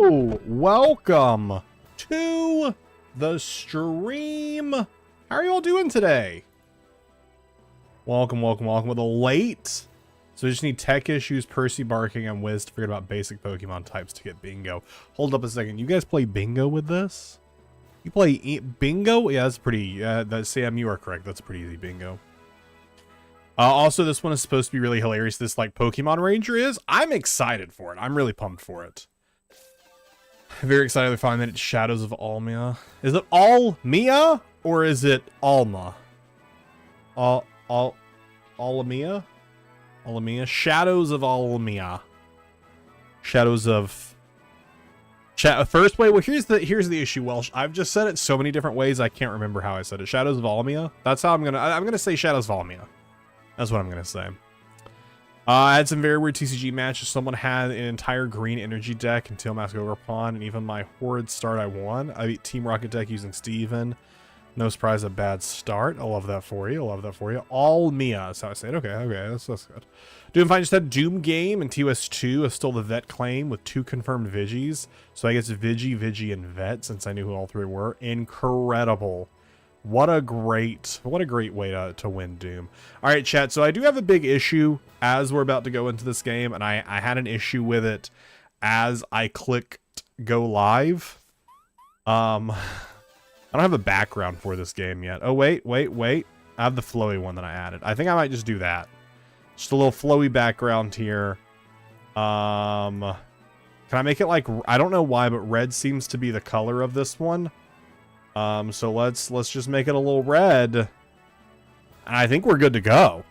Hello, welcome to the stream. How are you all doing today? Welcome with a late. So we just need tech issues, Percy barking, and Wiz to forget about basic Pokemon types to get bingo. Hold up a second. You guys play bingo with this? You play bingo? Yeah, that's pretty. Sam, you are correct. That's pretty easy bingo. Also, this one is supposed to be really hilarious. This like Pokemon Ranger is. I'm excited for it. I'm really pumped for it. Very excited to find that it's Shadows of Almia. Is it Almia or is it Alma? Almia? Almia? Shadows of Almia. Shadows of... First, wait, well, here's the issue, Welsh. I've just said it so many different ways, I can't remember how I said it. Shadows of Almia? That's how I'm gonna say Shadows of Almia. That's what I'm gonna say. I had some very weird TCG matches. Someone had an entire green energy deck and Tail Mask Overpawn, and even my horrid start I won. I beat Team Rocket deck using Steven. No surprise, a bad start. I love that for you. I love that for you. All Mia, that's how I say it. Okay, that's good. Doom Fine just had Doom Game and TOS2 is still the vet claim with 2 confirmed Vigis. So I guess Vigi, and Vet, since I knew who all 3 were. Incredible. What a great way to win Doom. All right, chat. So I do have a big issue as we're about to go into this game, and I had an issue with it as I clicked go live. I don't have a background for this game yet. Oh, wait. I have the flowy one that I added. I think I might just do that. Just a little flowy background here. Can I make it like, I don't know why, but red seems to be the color of this one. So let's just make it a little red. And I think we're good to go.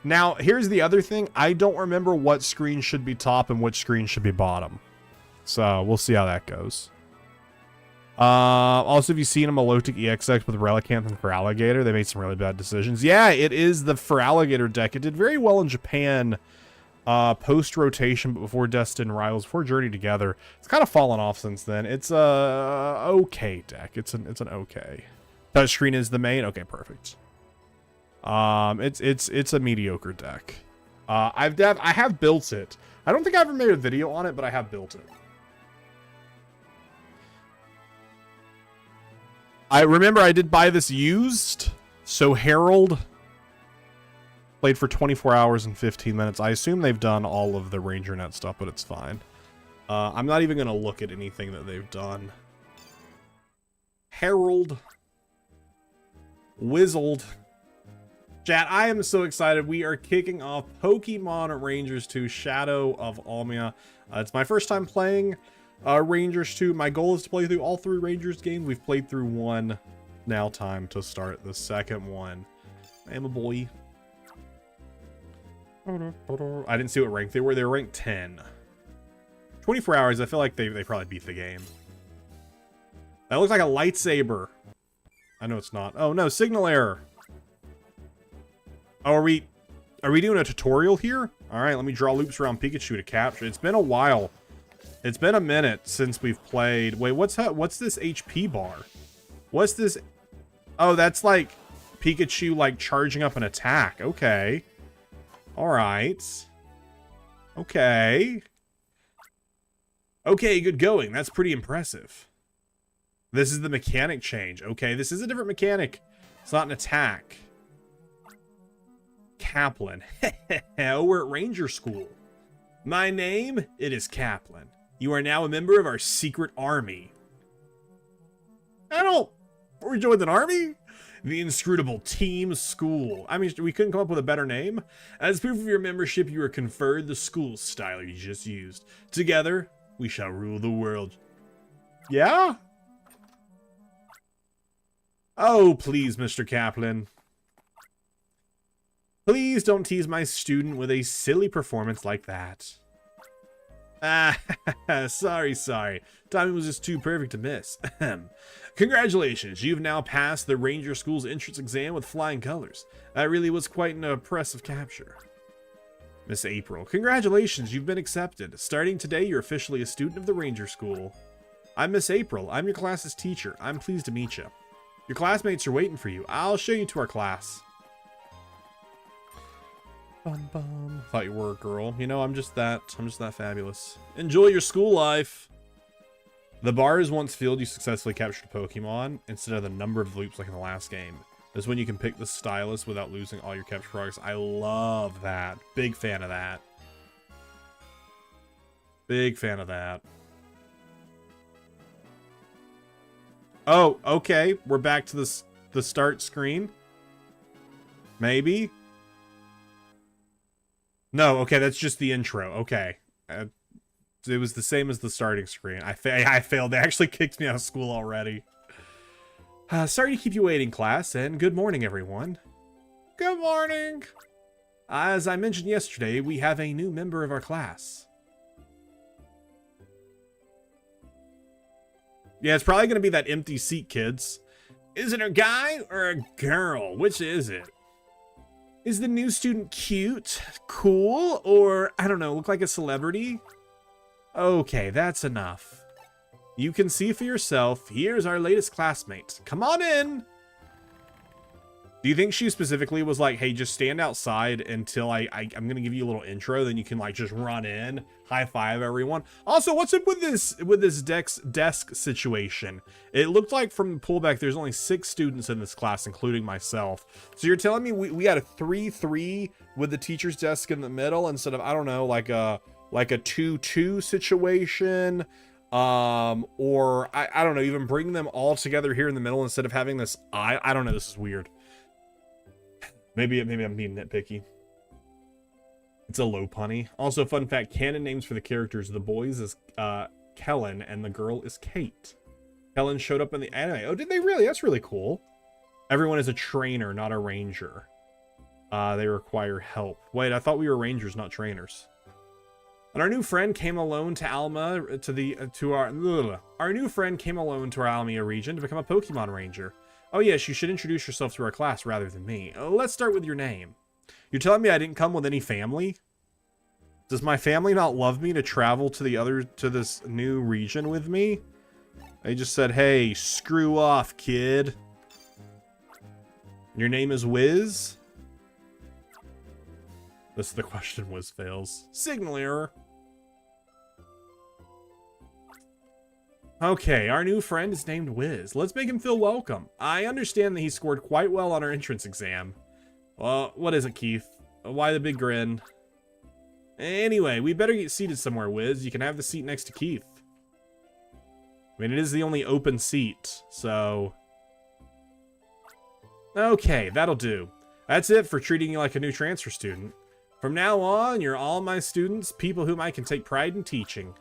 Now, here's the other thing. I don't remember what screen should be top and which screen should be bottom. So we'll see how that goes. Also, if you've seen a Milotic EXX with Relicanth and Feraligatr, they made some really bad decisions. Yeah, it is the Feraligatr deck. It did very well in Japan post-rotation, but before Destined Rivals, before Journey Together. It's kind of fallen off since then. It's a okay deck. It's an okay. Touchscreen is the main. Okay, perfect. It's a mediocre deck. I have built it. I don't think I ever made a video on it, but I have built it. I remember I did buy this used, so Herald played for 24 hours and 15 minutes. I assume they've done all of the RangerNet stuff, but it's fine. I'm not even going to look at anything that they've done. Herald. Wizzled. Chat, I am so excited. We are kicking off Pokemon Rangers 2 Shadow of Almia. It's my first time playing Rangers 2. My goal is to play through all 3 Rangers games. We've played through 1. Now time to start the second one. I am a boy. I didn't see what rank they were. They were ranked 10. 24 hours. I feel like they probably beat the game. That looks like a lightsaber. I know it's not. Oh no, signal error. Oh, are we doing a tutorial here? All right, let me draw loops around Pikachu to capture. It's been a while. It's been a minute since we've played. Wait, what's this HP bar? What's this? Oh, that's like Pikachu like charging up an attack. Okay. All right. Okay, good going. That's pretty impressive. This is the mechanic change. Okay, this is a different mechanic. It's not an attack. Kaplan. Oh, we're at Ranger School. My name, it is Kaplan. You are now a member of our secret army. We joined an army? The inscrutable Team School. I mean, we couldn't come up with a better name. As proof of your membership, you are conferred the school style you just used. Together, we shall rule the world. Yeah? Oh, please, Mr. Kaplan. Please don't tease my student with a silly performance like that. Ah, sorry. Timing was just too perfect to miss. Congratulations, you've now passed the Ranger School's entrance exam with flying colors. That really was quite an impressive capture. Miss April, congratulations, you've been accepted. Starting today, you're officially a student of the Ranger School. I'm Miss April. I'm your class's teacher. I'm pleased to meet you. Your classmates are waiting for you. I'll show you to our class. Bum bum. Thought you were a girl. You know, I'm just that fabulous. Enjoy your school life. The bar is once filled, you successfully captured a Pokemon instead of the number of loops like in the last game. This is when you can pick the stylus without losing all your capture progress. I love that. Big fan of that. Big fan of that. Oh, okay. We're back to the start screen. Maybe. No, okay, that's just the intro. Okay. It was the same as the starting screen. I failed. They actually kicked me out of school already. Sorry to keep you waiting, class, and good morning, everyone. Good morning. As I mentioned yesterday, we have a new member of our class. Yeah, it's probably going to be that empty seat, kids. Is it a guy or a girl? Which is it? Is the new student cute, cool, or, I don't know, look like a celebrity? Okay, that's enough. You can see for yourself. Here's our latest classmate. Come on in. Do you think she specifically was like, hey, just stand outside until I'm going to give you a little intro, then you can like just run in, high five everyone. Also, what's up with this desk situation? It looked like from the pullback, there's only 6 students in this class, including myself. So you're telling me we had a 3-3 with the teacher's desk in the middle instead of, I don't know, like a 2-2 situation? Or I don't know, even bring them all together here in the middle instead of having this, I don't know, this is weird. Maybe I'm being nitpicky. It's a low punny. Also, fun fact, canon names for the characters. The boys is Kellen and the girl is Kate. Kellen showed up in the anime. Oh, did they really? That's really cool. Everyone is a trainer, not a ranger. They require help. Wait, I thought we were rangers, not trainers. And our new friend came alone to Alma our new friend came alone to our Almia region to become a Pokemon Ranger. Oh yes, you should introduce yourself to our class rather than me. Let's start with your name. You're telling me I didn't come with any family? Does my family not love me to travel to this new region with me? They just said, hey, screw off, kid. Your name is Wiz? This is the question Wiz fails. Signal error. Okay, our new friend is named Wiz. Let's make him feel welcome. I understand that he scored quite well on our entrance exam. Well, what is it, Keith? Why the big grin? Anyway, we better get seated somewhere, Wiz. You can have the seat next to Keith. I mean, it is the only open seat, so... Okay, that'll do. That's it for treating you like a new transfer student. From now on, you're all my students, people whom I can take pride in teaching.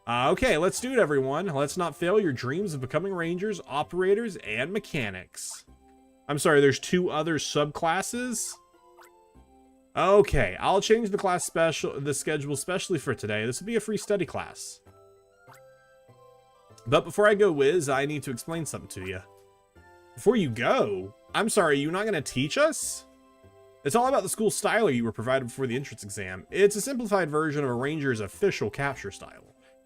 Okay, let's do it, everyone. Let's not fail your dreams of becoming rangers, operators, and mechanics. I'm sorry, there's 2 other subclasses? Okay, I'll change the schedule specially for today. This will be a free study class. But before I go, Wiz, I need to explain something to you. Before you go? I'm sorry, you're not going to teach us? It's all about the school styler you were provided before the entrance exam. It's a simplified version of a ranger's official capture style.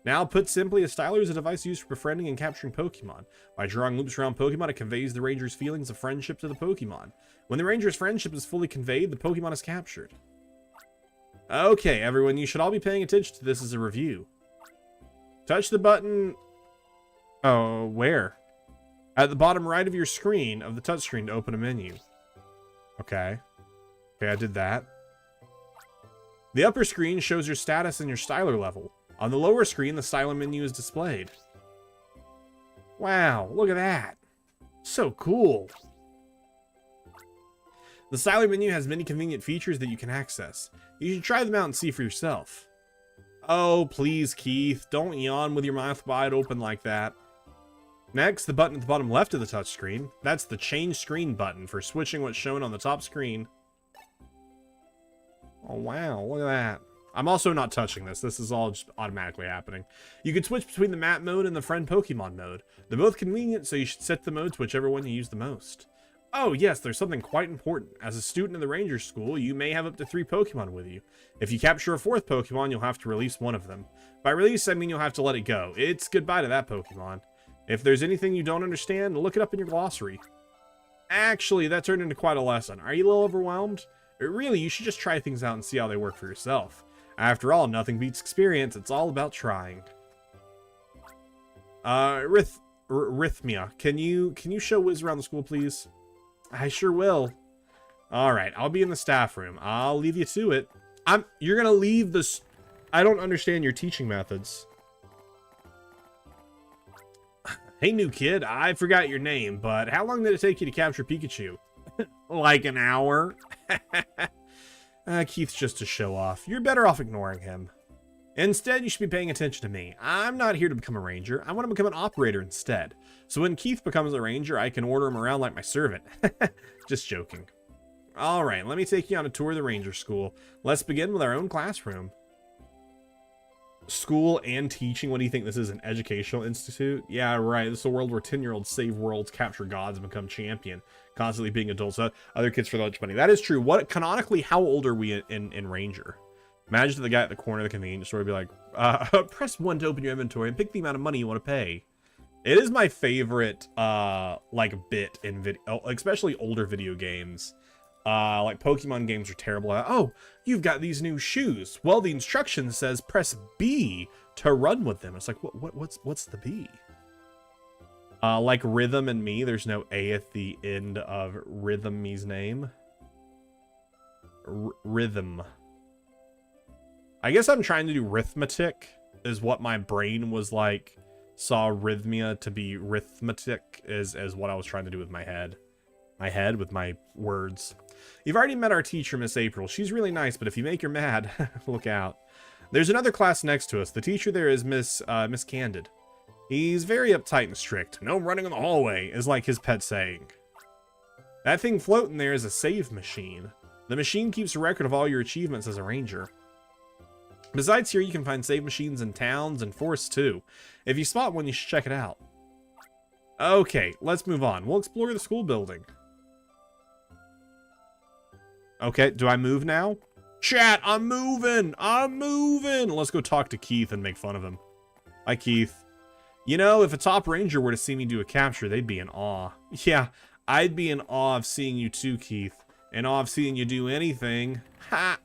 Now, put simply, a styler is a device used for befriending and capturing Pokemon. By drawing loops around Pokemon, it conveys the ranger's feelings of friendship to the Pokemon. When the ranger's friendship is fully conveyed, the Pokemon is captured. Okay, everyone, you should all be paying attention to this as a review. Touch the button... Oh, where? At the bottom right of your screen, of the touchscreen, to open a menu. Okay. Okay, I did that. The upper screen shows your status and your styler level. On the lower screen, the styler menu is displayed. Wow, look at that. So cool. The styler menu has many convenient features that you can access. You should try them out and see for yourself. Oh, please, Keith, don't yawn with your mouth wide open like that. Next, the button at the bottom left of the touchscreen. That's the change screen button for switching what's shown on the top screen. Oh, wow, look at that. I'm also not touching this. This is all just automatically happening. You can switch between the map mode and the friend Pokemon mode. They're both convenient, so you should set the mode to whichever one you use the most. Oh yes, there's something quite important. As a student in the Ranger School, you may have up to 3 Pokemon with you. If you capture a 4th Pokemon, you'll have to release one of them. By release, I mean you'll have to let it go. It's goodbye to that Pokemon. If there's anything you don't understand, look it up in your glossary. Actually, that turned into quite a lesson. Are you a little overwhelmed? Really, you should just try things out and see how they work for yourself. After all, nothing beats experience. It's all about trying. Rhythmia, can you show Wiz around the school, please? I sure will. All right, I'll be in the staff room. I'll leave you to it. You're gonna leave this. I don't understand your teaching methods. Hey, new kid, I forgot your name, but how long did it take you to capture Pikachu? Like an hour. Keith's just a show off. You're better off ignoring him. Instead, you should be paying attention to me. I'm not here to become a ranger. I want to become an operator instead. So when Keith becomes a ranger, I can order him around like my servant. Just joking. All right, let me take you on a tour of the ranger school. Let's begin with our own classroom. School and teaching? What do you think this is, an educational institute? Yeah, right. This is a world where 10-year-olds save worlds, capture gods, and become champion. Constantly being adults. Other kids for lunch money. That is true. What, canonically, how old are we in Ranger? Imagine the guy at the corner of the convenience store would be like, press 1 to open your inventory and pick the amount of money you want to pay. It is my favorite, like, bit in video, especially older video games. Like Pokemon games are terrible. Oh, you've got these new shoes. Well, the instruction says press B to run with them. It's like, what's the B? Like Rhythm and Me, there's no A at the end of Rhythm Me's name. Rhythm. I guess I'm trying to do arithmetic, is what my brain was like. Saw rhythmia to be arithmetic is what I was trying to do with my head. My head with my words. You've already met our teacher, Miss April. She's really nice, but if you make her mad, look out. There's another class next to us. The teacher there is Miss Candid. He's very uptight and strict. No running in the hallway is like his pet saying. That thing floating there is a save machine. The machine keeps a record of all your achievements as a ranger. Besides here, you can find save machines in towns and forests too. If you spot one, you should check it out. Okay, let's move on. We'll explore the school building. Okay, do I move now? Chat, I'm moving! I'm moving! Let's go talk to Keith and make fun of him. Hi, Keith. You know, if a top ranger were to see me do a capture, they'd be in awe. Yeah, I'd be in awe of seeing you too, Keith. In awe of seeing you do anything. Ha!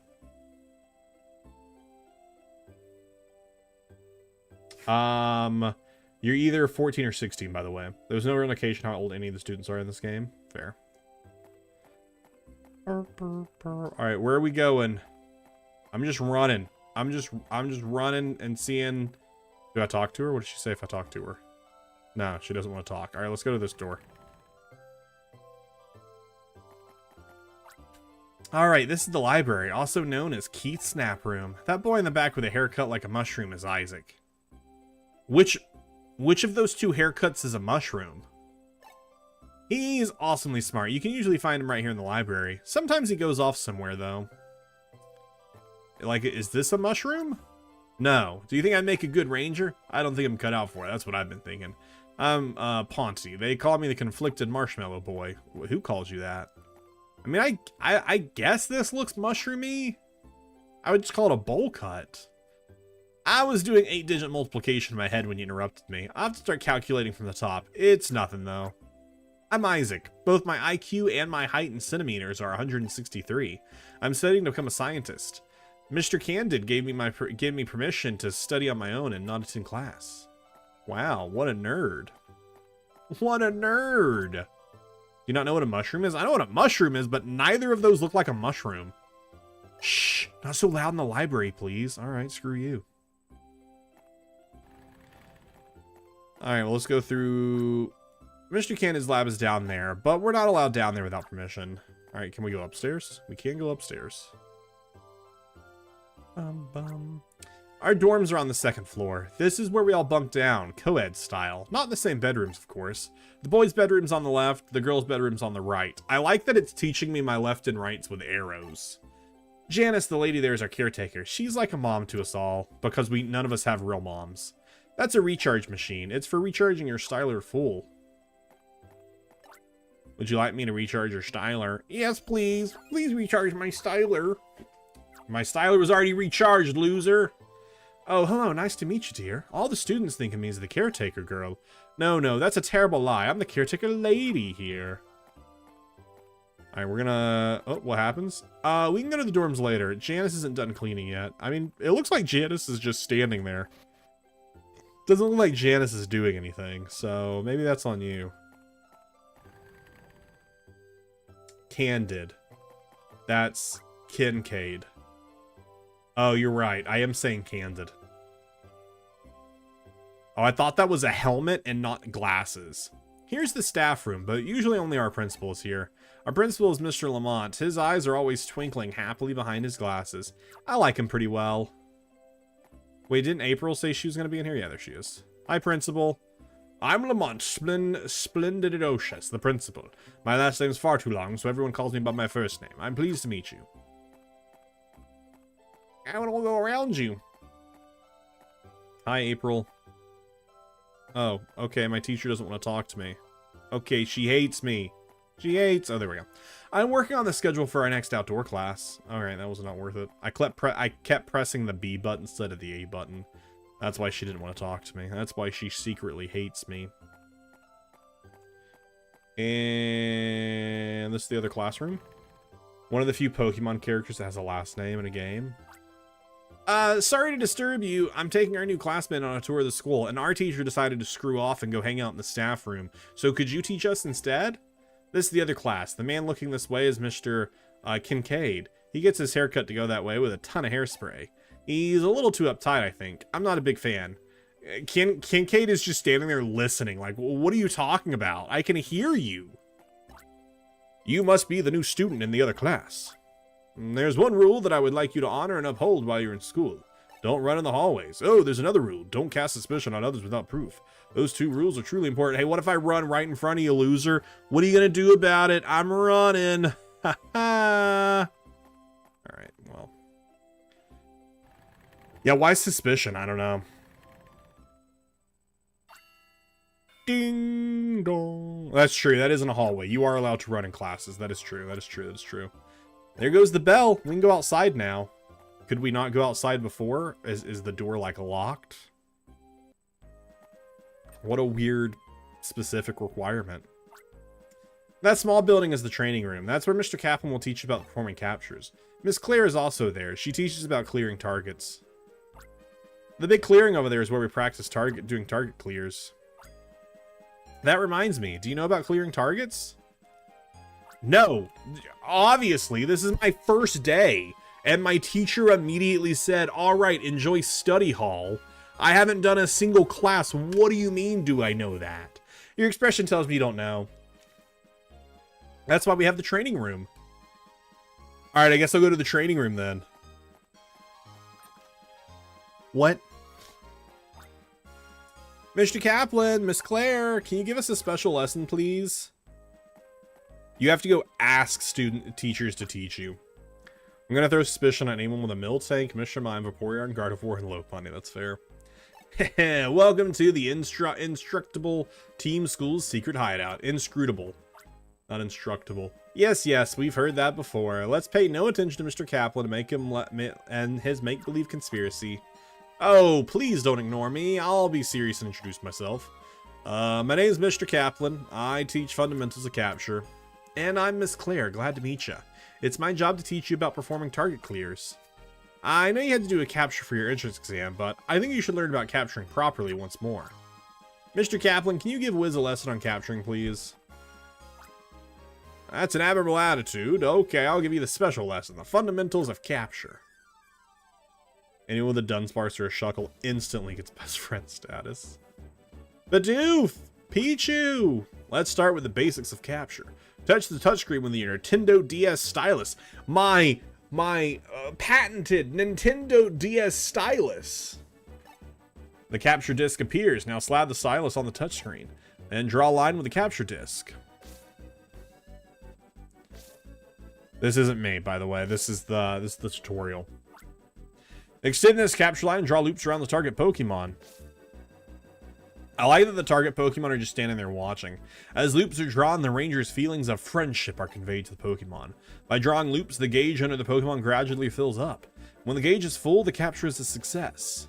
You're either 14 or 16, by the way. There's no indication how old any of the students are in this game. Fair. Alright, where are we going? I'm just running. I'm just running and seeing. Do I talk to her? What did she say if I talk to her? No, she doesn't want to talk. Alright, let's go to this door. Alright, this is the library, also known as Keith's Snap Room. That boy in the back with a haircut like a mushroom is Isaac. Which of those two haircuts is a mushroom? He's awesomely smart. You can usually find him right here in the library. Sometimes he goes off somewhere, though. Like, is this a mushroom? No. Do you think I'd make a good ranger? I don't think I'm cut out for it. That's what I've been thinking. I'm, Ponty. They call me the conflicted marshmallow boy. Who calls you that? I mean, I guess this looks mushroomy. I would just call it a bowl cut. I was doing 8-digit multiplication in my head when you interrupted me. I'll have to start calculating from the top. It's nothing, though. I'm Isaac. Both my IQ and my height in centimeters are 163. I'm studying to become a scientist. Mr. Candid gave me permission to study on my own and not attend class. Wow, what a nerd. What a nerd. Do you not know what a mushroom is? I know what a mushroom is, but neither of those look like a mushroom. Shh, not so loud in the library, please. All right, screw you. All right, well, let's go through. Mr. Candid's lab is down there, but we're not allowed down there without permission. All right, can we go upstairs? We can go upstairs. Our dorms are on the 2nd floor. This is where we all bunk down, co-ed style. Not in the same bedrooms, of course. The boys' bedroom's on the left, the girls' bedroom's on the right. I like that it's teaching me my left and rights with arrows. Janice, the lady there, is our caretaker. She's like a mom to us all, because none of us have real moms. That's a recharge machine. It's for recharging your styler full. Would you like me to recharge your styler? Yes, please. Please recharge my styler. My styler was already recharged, loser. Oh, hello. Nice to meet you, dear. All the students think of me as the caretaker girl. No, that's a terrible lie. I'm the caretaker lady here. All right, we're gonna... Oh, what happens? We can go to the dorms later. Janice isn't done cleaning yet. I mean, it looks like Janice is just standing there. Doesn't look like Janice is doing anything, so maybe that's on you. Candid. That's Kincaid. Oh, you're right. I am saying Candid. Oh, I thought that was a helmet and not glasses. Here's the staff room, but usually only our principal is here. Our principal is Mr. Lamont. His eyes are always twinkling happily behind his glasses. I like him pretty well. Wait, didn't April say she was going to be in here? Yeah, there she is. Hi, principal. I'm Lamont Splendidocious, the principal. My last name is far too long, so everyone calls me by my first name. I'm pleased to meet you. I want to go around you. Hi, April. Oh, okay, my teacher doesn't want to talk to me. Okay, she hates me. She hates... Oh, there we go. I'm working on the schedule for our next outdoor class. Alright, that was not worth it. I kept pressing the B button instead of the A button. That's why she didn't want to talk to me. That's why she secretly hates me. And this is the other classroom. One of the few Pokemon characters that has a last name in a game. Sorry to disturb you. I'm taking our new classmate on a tour of the school, and our teacher decided to screw off and go hang out in the staff room. So could you teach us instead? This is the other class. The man looking this way is Mr. Kincaid. He gets his hair cut to go that way with a ton of hairspray. He's a little too uptight, I think. I'm not a big fan. Kincaid is just standing there listening. Like, what are you talking about? I can hear you. You must be the new student in the other class. There's one rule that I would like you to honor and uphold while you're in school. Don't run in the hallways. Oh, there's another rule. Don't cast suspicion on others without proof. Those two rules are truly important. Hey, what if I run right in front of you, loser? What are you going to do about it? I'm running. Ha ha. All right, well. Yeah, why suspicion? I don't know. Ding dong. That's true. That isn't a hallway. You are allowed to run in classes. That is true. That is true. That is true. There goes the bell. We can go outside now. Could we not go outside before? Is the door, like, locked? What a weird, specific requirement. That small building is the training room. That's where Mr. Kaplan will teach you about performing captures. Miss Claire is also there. She teaches about clearing targets. The big clearing over there is where we practice doing target clears. That reminds me. Do you know about clearing targets? No. Obviously, this is my first day. And my teacher immediately said, all right, enjoy study hall. I haven't done a single class. What do you mean, do I know that? Your expression tells me you don't know. That's why we have the training room. All right, I guess I'll go to the training room then. What? Mr. Kaplan, Miss Claire, can you give us a special lesson, please? You have to go ask teachers to teach you. I'm going to throw suspicion on anyone with a Mill Tank, Mishra Mine, Vaporeon, Gardevoir, and Lopunny. That's fair. Welcome to the Instructable Team School's secret hideout. Inscrutable. Not instructable. Yes, yes, we've heard that before. Let's pay no attention to Mr. Kaplan and his make-believe conspiracy. Oh, please don't ignore me. I'll be serious and introduce myself. My name is Mr. Kaplan. I teach fundamentals of capture. And I'm Miss Claire. Glad to meet you. It's my job to teach you about performing target clears. I know you had to do a capture for your entrance exam, but I think you should learn about capturing properly once more. Mr. Kaplan, can you give Wiz a lesson on capturing, please? That's an admirable attitude. Okay, I'll give you the special lesson, the fundamentals of capture. Anyone with a Dunsparce or a Shuckle instantly gets best friend status. Bidoof! Pichu! Let's start with the basics of capture. Touch the touchscreen with your Nintendo DS stylus. My patented Nintendo DS stylus. The capture disc appears. Now slide the stylus on the touchscreen. Then draw a line with the capture disc. This isn't me, by the way. This is the tutorial. Extend this capture line and draw loops around the target Pokemon. I like that the target Pokemon are just standing there watching. As loops are drawn, the ranger's feelings of friendship are conveyed to the Pokemon. By drawing loops, the gauge under the Pokemon gradually fills up. When the gauge is full, the capture is a success.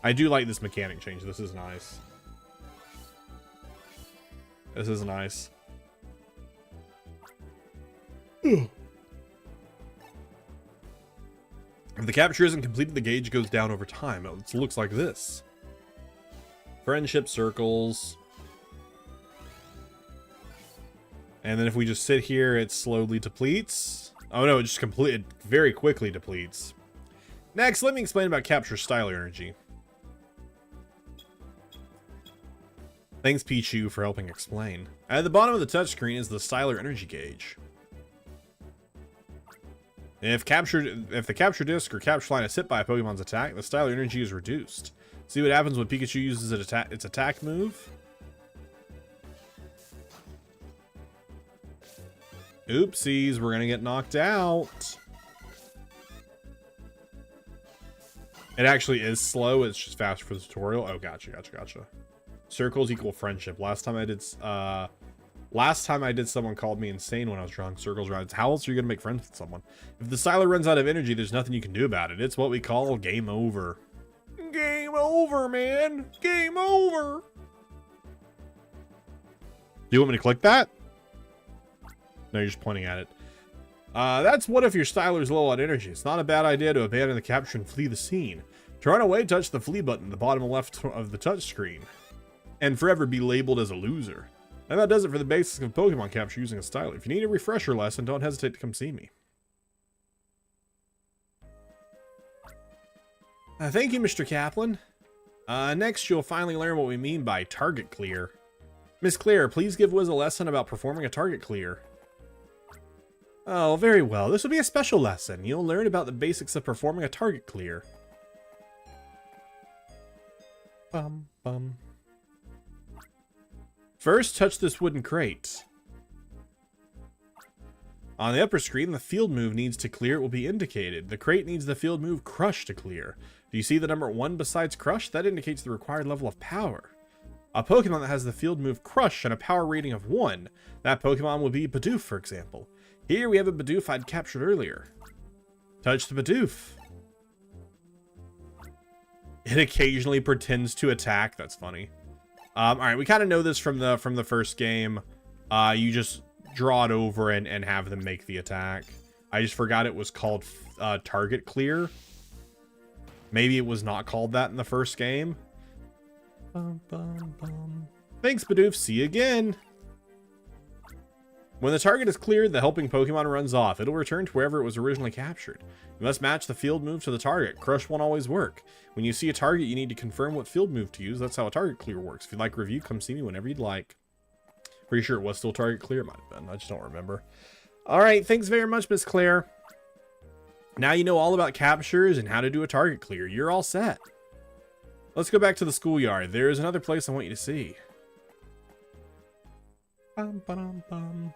I do like this mechanic change. This is nice. This is nice. If the capture isn't completed, the gauge goes down over time. It looks like this. Friendship circles. And then if we just sit here, it slowly depletes. Oh no, it just very quickly depletes. Next, let me explain about capture style energy. Thanks, Pichu, for helping explain. At the bottom of the touchscreen is the styler energy gauge. If the capture disc or capture line is hit by a Pokemon's attack, the styler energy is reduced. See what happens when Pikachu uses its attack move? Oopsies, we're gonna get knocked out. It actually is slow, it's just faster for the tutorial. Oh, gotcha. Circles equal friendship. Last time I did, someone called me insane when I was drawing circles around. How else are you gonna make friends with someone? If the styler runs out of energy, there's nothing you can do about it. It's what we call game over. Game over, man. Game over. Do you want me to click that? No, you're just pointing at it. That's what if your styler's low on energy. It's not a bad idea to abandon the capture and flee the scene. To run away, touch the flee button at the bottom left of the touchscreen, and forever be labeled as a loser. And that does it for the basics of Pokemon capture using a styler. If you need a refresher lesson, don't hesitate to come see me. Thank you, Mr. Kaplan. Next, you'll finally learn what we mean by target clear. Miss Claire, please give Wiz a lesson about performing a target clear. Oh, very well. This will be a special lesson. You'll learn about the basics of performing a target clear. Bum, bum. First, touch this wooden crate. On the upper screen, the field move needs to clear. It will be indicated. The crate needs the field move Crush to clear. Do you see the number 1 besides Crush? That indicates the required level of power. A Pokemon that has the field move Crush and a power rating of 1. That Pokemon will be Bidoof, for example. Here we have a Bidoof I'd captured earlier. Touch the Bidoof. It occasionally pretends to attack. That's funny. Alright, we kind of know this from the first game. You just draw it over and have them make the attack. I just forgot it was called target clear. Maybe it was not called that in the first game. Bum, bum, bum. Thanks, Bidoof. See you again. When the target is cleared, the helping Pokemon runs off. It'll return to wherever it was originally captured. You must match the field move to the target. Crush won't always work. When you see a target, you need to confirm what field move to use. That's how a target clear works. If you'd like a review, come see me whenever you'd like. Pretty sure it was still target clear. Might have been. I just don't remember. Alright, thanks very much, Miss Claire. Now you know all about captures and how to do a target clear. You're all set. Let's go back to the schoolyard. There is another place I want you to see. Bum, ba-dum, bum.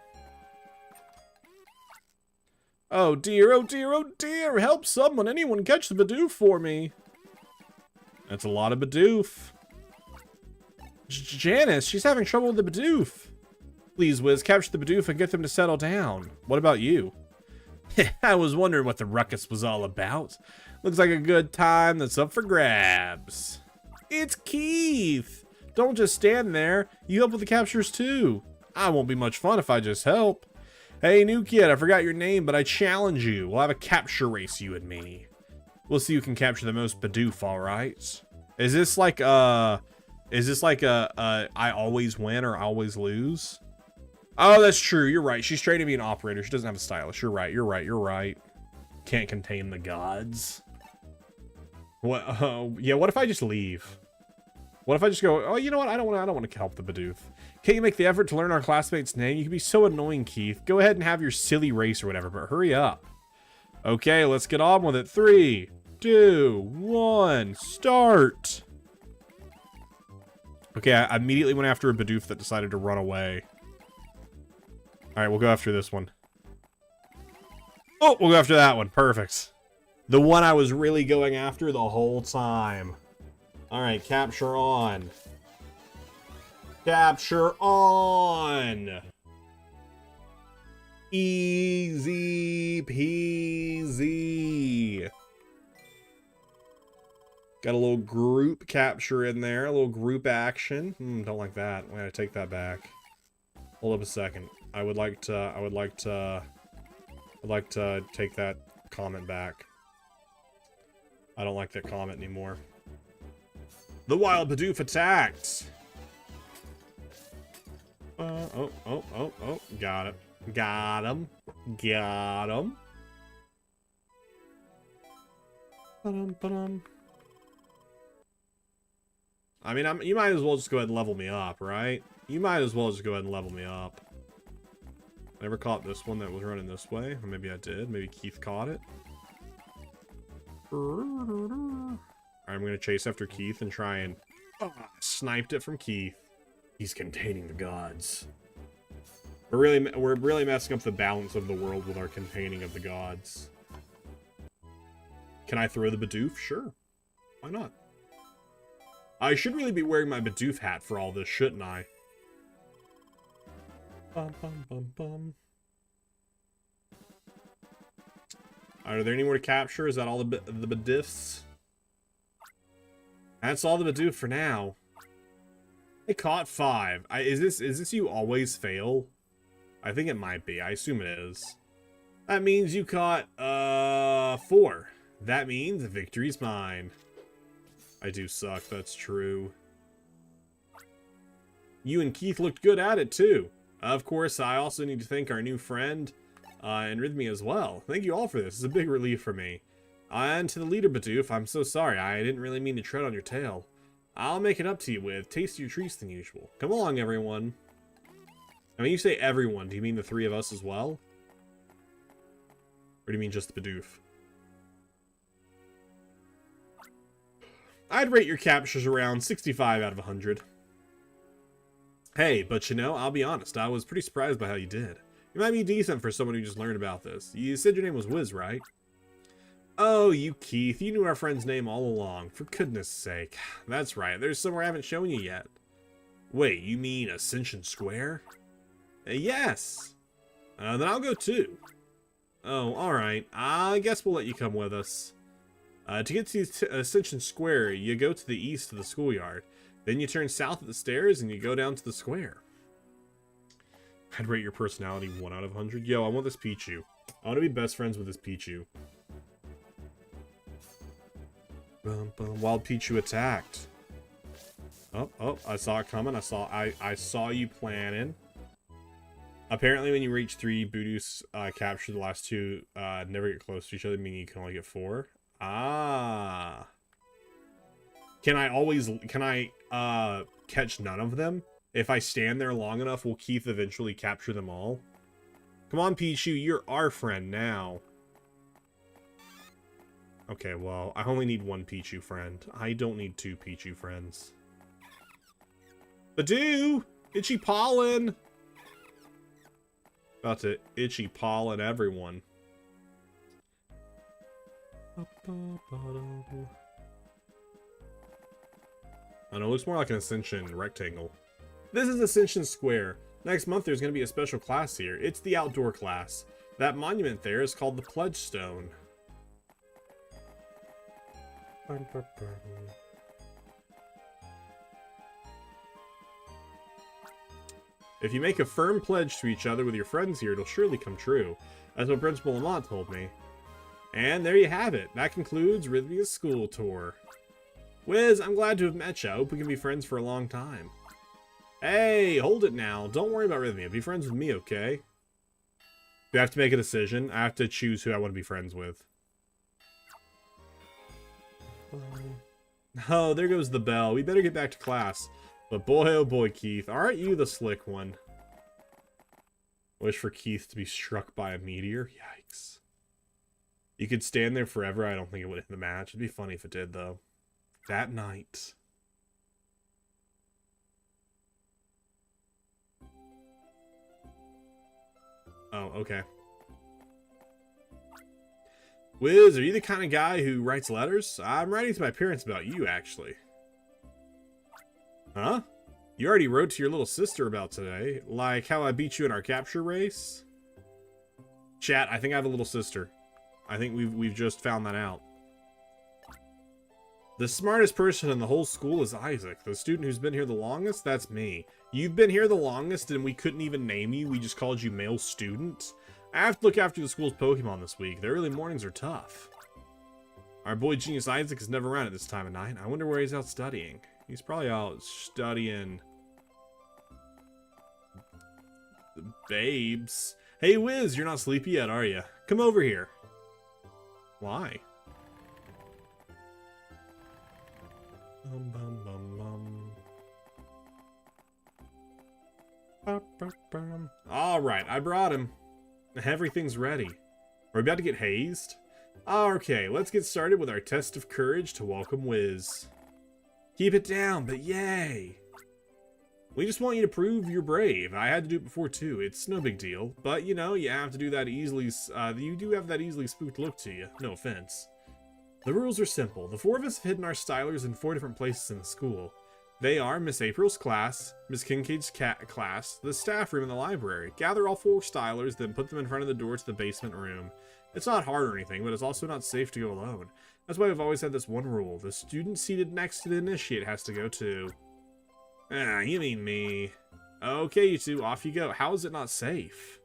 Oh dear, oh dear, oh dear! Help someone! Anyone catch the Bidoof for me! That's a lot of Bidoof. Janice, she's having trouble with the Bidoof. Please, Wiz, capture the Bidoof and get them to settle down. What about you? I was wondering what the ruckus was all about. Looks like a good time that's up for grabs. It's Keith! Don't just stand there. You help with the captures too. I won't be much fun if I just help. Hey, new kid, I forgot your name, but I challenge you. We'll have a capture race, you and me. We'll see who can capture the most Bidoof, alright? Is this like I always win or I always lose? Oh, that's true. You're right. She's trained to be an operator. She doesn't have a stylist. You're right. You're right. You're right. Can't contain the gods. What? Yeah, what if I just leave? What if I just go, oh, you know what? I don't want to help the Bidoof. Can't you make the effort to learn our classmate's name? You can be so annoying, Keith. Go ahead and have your silly race or whatever, but hurry up. Okay, let's get on with it. 3, 2, 1, start. Okay, I immediately went after a Bidoof that decided to run away. All right, we'll go after this one. Oh, we'll go after that one. Perfect. The one I was really going after the whole time. All right, capture on. Capture on. Easy peasy. Got a little group capture in there, a little group action. Don't like that. I'm gonna take that back. Hold up a second. I would like to I'd like to take that comment back. I don't like that comment anymore. The wild Bidoof attacked! Oh. Got it. Got him. Got him. Ba-dum. I mean, you might as well just go ahead and level me up, right? You might as well just go ahead and level me up. I never caught this one that was running this way. Or maybe I did. Maybe Keith caught it. Alright, I'm going to chase after Keith and try and... sniped it from Keith. He's containing the gods. We're really messing up the balance of the world with our containing of the gods. Can I throw the Bidoof? Sure. Why not? I should really be wearing my Bidoof hat for all this, shouldn't I? Bum, bum, bum, bum. Are there any more to capture? Is that all the Bidoofs? That's all the Bidoof for now. I caught 5. Is this you always fail? I think it might be. I assume it is. That means you caught 4. That means victory's mine. I do suck, that's true. You and Keith looked good at it too. Of course, I also need to thank our new friend and Rhythmia as well. Thank you all for this. It's a big relief for me. And to the leader, Bidoof, I'm so sorry. I didn't really mean to tread on your tail. I'll make it up to you with tastier treats than usual. Come along, everyone. I mean, you say everyone. Do you mean the 3 of us as well? Or do you mean just the Bidoof? I'd rate your captures around 65 out of 100. Hey, but you know, I'll be honest. I was pretty surprised by how you did. You might be decent for someone who just learned about this. You said your name was Wiz, right? Oh, you Keith. You knew our friend's name all along. For goodness sake. That's right. There's somewhere I haven't shown you yet. Wait, you mean Ascension Square? Yes. Then I'll go too. Oh, alright. I guess we'll let you come with us. To get to Ascension Square, you go to the east of the schoolyard. Then you turn south at the stairs and you go down to the square. I'd rate your personality 1 out of 100. Yo, I want this Pichu. I want to be best friends with this Pichu. Wild Pichu attacked. Oh, I saw it coming. I saw you planning. Apparently, when you reach 3, Budoos capture the last 2, never get close to each other, meaning you can only get 4. Ah. Can I catch none of them? If I stand there long enough, will Keith eventually capture them all? Come on, Pichu, you're our friend now. Okay, well, I only need 1 Pichu friend. I don't need 2 Pichu friends. Badoo! Itchy pollen! About to itchy pollen everyone. I know, it looks more like an Ascension rectangle. This is Ascension Square. Next month there's going to be a special class here. It's the outdoor class. That monument there is called the Pledge Stone. If you make a firm pledge to each other with your friends here, it'll surely come true. That's what Principal Lamont told me. And there you have it. That concludes Rhythmia's school tour. Wiz, I'm glad to have met you. I hope we can be friends for a long time. Hey, hold it now. Don't worry about Rhythmia. Be friends with me, okay? Do I have to make a decision? I have to choose who I want to be friends with. Oh, there goes the bell. We better get back to class. But boy, oh boy, Keith. Aren't you the slick one? Wish for Keith to be struck by a meteor? Yikes. You could stand there forever. I don't think it would end the match. It'd be funny if it did, though. That night. Oh, okay. Wiz, are you the kind of guy who writes letters? I'm writing to my parents about you, actually. Huh? You already wrote to your little sister about today, like how I beat you in our capture race? Chat, I think I have a little sister. I think we've just found that out. The smartest person in the whole school is Isaac. The student who's been here the longest, that's me. You've been here the longest and we couldn't even name you. We just called you male student. I have to look after the school's Pokemon this week. The early mornings are tough. Our boy Genius Isaac is never around at this time of night. I wonder where he's out studying. He's probably out studying... the babes. Hey, Wiz, you're not sleepy yet, are you? Come over here. Why? Alright, I brought him. Everything's ready. Are we about to get hazed? Okay, let's get started with our test of courage to welcome Wiz. Keep it down, but yay! We just want you to prove you're brave. I had to do it before too. It's no big deal. But, you know, you have to do that easily. You do have that easily spooked look to you. No offense. The rules are simple. The four of us have hidden our stylers in 4 different places in the school. They are Miss April's class, Miss Kincaid's class, the staff room, and the library. Gather all 4 stylers, then put them in front of the door to the basement room. It's not hard or anything, but it's also not safe to go alone. That's why we've always had this one rule. The student seated next to the initiate has to go too. Ah, you mean me. Okay, you two, off you go. How is it not safe?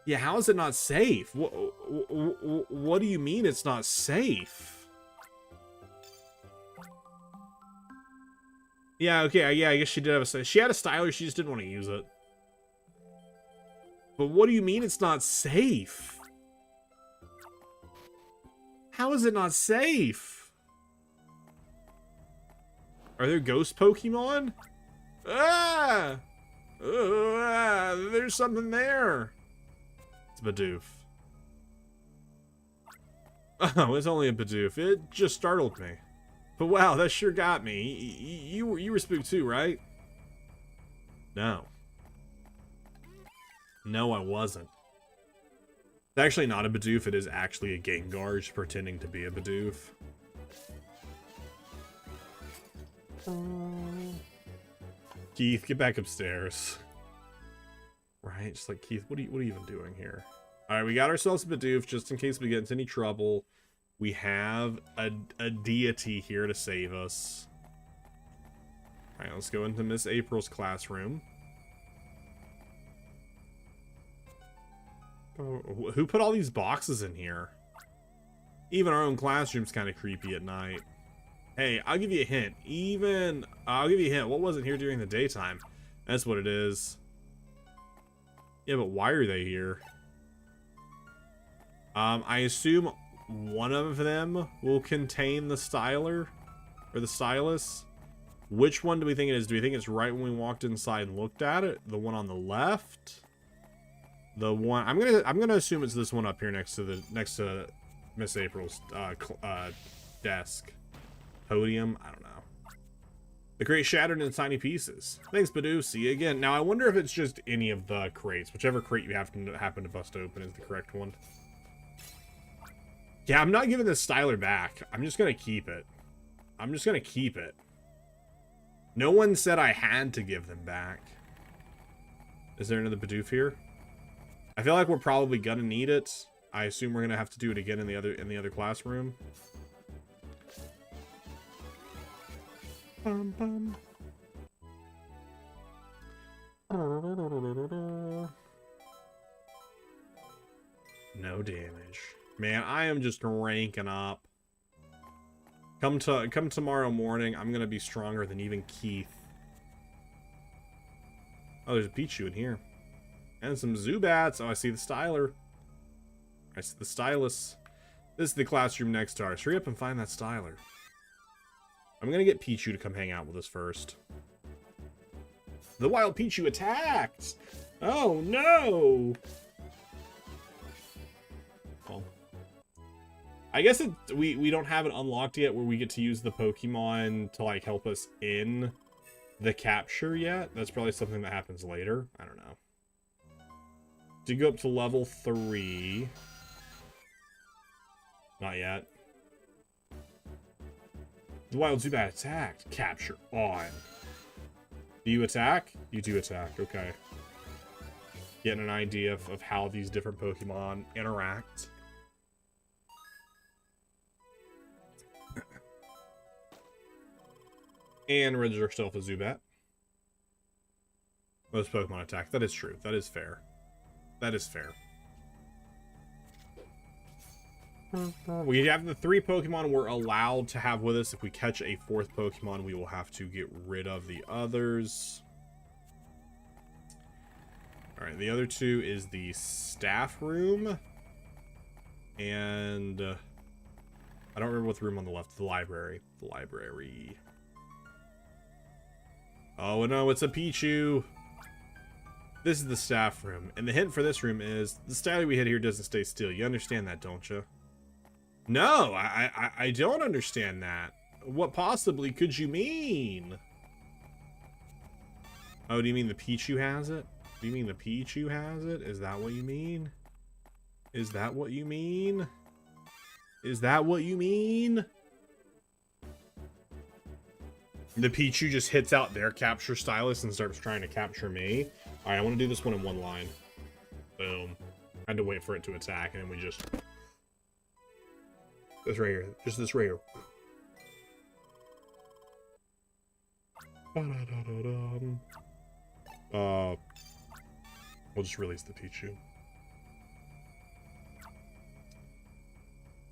Yeah, how is it not safe? What do you mean it's not safe? Yeah, okay, yeah, I guess she did have a... She had a styler, she just didn't want to use it. But what do you mean it's not safe? How is it not safe? Are there ghost Pokemon? Ah! There's something there. It's Bidoof. Oh, it's only a Bidoof. It just startled me. But wow, that sure got me. You were spooked too, right? No. No, I wasn't. It's actually not a Bidoof. It is actually a Gengar just pretending to be a Bidoof. Keith, get back upstairs. Right, just like, Keith, what are you even doing here? Alright, we got ourselves a Bidoof just in case we get into any trouble. We have a deity here to save us. Alright, let's go into Miss April's classroom. Oh, who put all these boxes in here? Even our own classroom's kind of creepy at night. Hey, I'll give you a hint. I'll give you a hint. What wasn't here during the daytime? That's what it is. Yeah, but why are they here? I assume one of them will contain the styler or the stylus. Which one do we think it is? Do we think it's right when we walked inside and looked at it? The one on the left? The one I'm gonna assume it's this one up here next to Miss April's desk. Podium? I don't know. The crate shattered into tiny pieces. Thanks, Bidoof. See you again. Now, I wonder if it's just any of the crates. Whichever crate you happen to bust open is the correct one. Yeah, I'm not giving this styler back. I'm just going to keep it. I'm just going to keep it. No one said I had to give them back. Is there another Bidoof here? I feel like we're probably going to need it. I assume we're going to have to do it again in the other classroom. Bum, bum. No damage. Man, I am just ranking up. Come tomorrow morning, I'm gonna be stronger than even Keith. Oh, there's a Pichu in here. And some Zubats. Oh, I see the styler. I see the stylus. This is the classroom next to ours. Hurry up and find that styler. I'm gonna get Pichu to come hang out with us first. The wild Pichu attacked! Oh no! Well, I guess we don't have it unlocked yet where we get to use the Pokemon to like help us in the capture yet. That's probably something that happens later. I don't know. To go up to level 3. Not yet. The wild Zubat attacked. Capture on. Do you attack? You do attack. Okay. Getting an idea of how these different Pokemon interact. And register yourself as Zubat. Most Pokemon attack. That is true. That is fair. That is fair. We have the 3 Pokemon we're allowed to have with us. If we catch a 4th Pokemon, we will have to get rid of the others. Alright, the other 2 is the staff room. And I don't remember what the room on the left. The library. The library. Oh no, it's a Pichu. This is the staff room. And the hint for this room is the style we hit here doesn't stay still. You understand that, don't you? No, I don't understand that. What possibly could you mean? Oh, do you mean the Pichu has it? Do you mean the Pichu has it? Is that what you mean? Is that what you mean? Is that what you mean? The Pichu just hits out their capture stylus and starts trying to capture me. Alright, I want to do this one in one line. Boom. I had to wait for it to attack, and then we just... This right here. Just this right here. We'll just release the Pichu.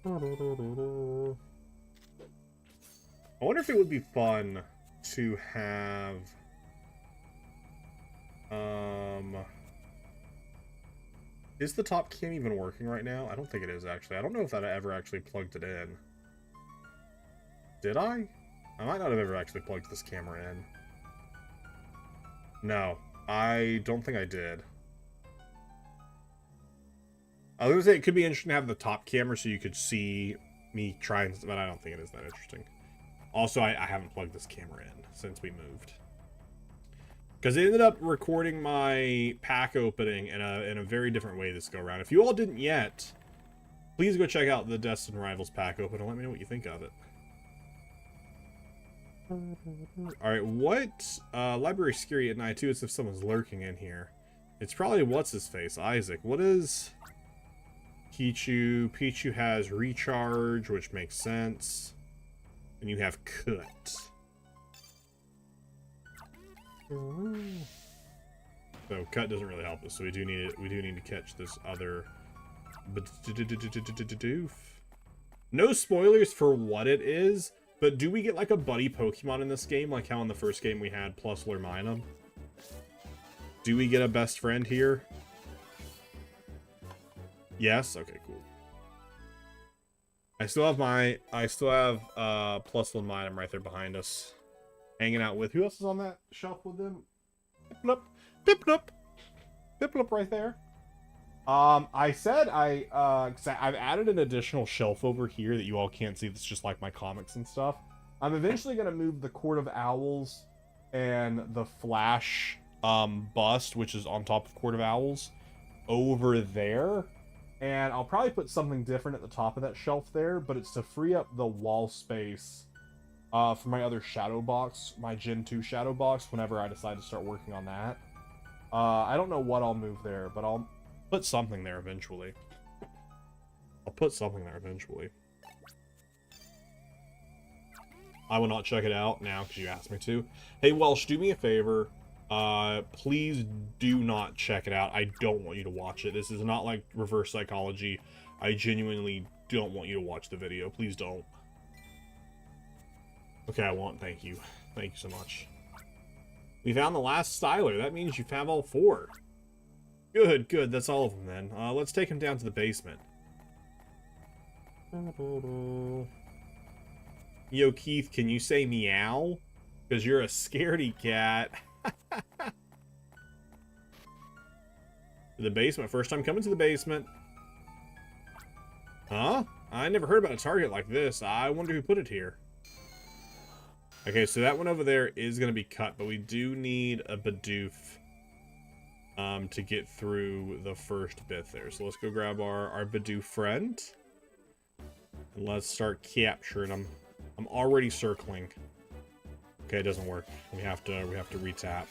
I wonder if it would be fun to have... Is the top cam even working right now? I don't think it is, actually. I don't know if I ever actually plugged it in. Did I? I might not have ever actually plugged this camera in. No, I don't think I did. I was gonna say it could be interesting to have the top camera so you could see me trying, but I don't think it is that interesting. Also, I haven't plugged this camera in since we moved. Because it ended up recording my pack opening in a very different way this go around. If you all didn't yet, please go check out the Destined Rivals pack open and let me know what you think of it. Alright, what? Library scary at night too, as if someone's lurking in here. It's probably what's-his-face, Isaac. What is... Pichu? Pichu has Recharge, which makes sense. And you have Cut. So Cut doesn't really help us, so we do need to catch this other doof. No spoilers for what it is, but do we get like a buddy Pokemon in this game, like how in the first game we had plus Lerminum? Do we get a best friend here? Yes? Okay, cool. I still have plus Lerminum right there behind us. Hanging out with, who else is on that shelf with them? Piplup, Piplup, Piplup right there. I said I've added an additional shelf over here that you all can't see. That's just like my comics and stuff. I'm eventually gonna move the Court of Owls and the Flash bust, which is on top of Court of Owls, over there. And I'll probably put something different at the top of that shelf there, but it's to free up the wall space for my other shadow box, my Gen 2 shadow box, whenever I decide to start working on that. I don't know what I'll move there, but I'll put something there eventually. I will not check it out now because you asked me to. Hey, Welsh, do me a favor. Please do not check it out. I don't want you to watch it. This is not like reverse psychology. I genuinely don't want you to watch the video. Please don't. Okay, I won't. Thank you. Thank you so much. We found the last styler. That means you have all 4. Good, good. That's all of them then. Let's take him down to the basement. Yo, Keith, can you say meow? Because you're a scaredy cat. The basement. First time coming to the basement. Huh? I never heard about a target like this. I wonder who put it here. Okay, so that one over there is going to be cut, but we do need a Bidoof to get through the first bit there. So let's go grab our Bidoof friend. And let's start capturing them. I'm already circling. Okay, it doesn't work. We have to retap.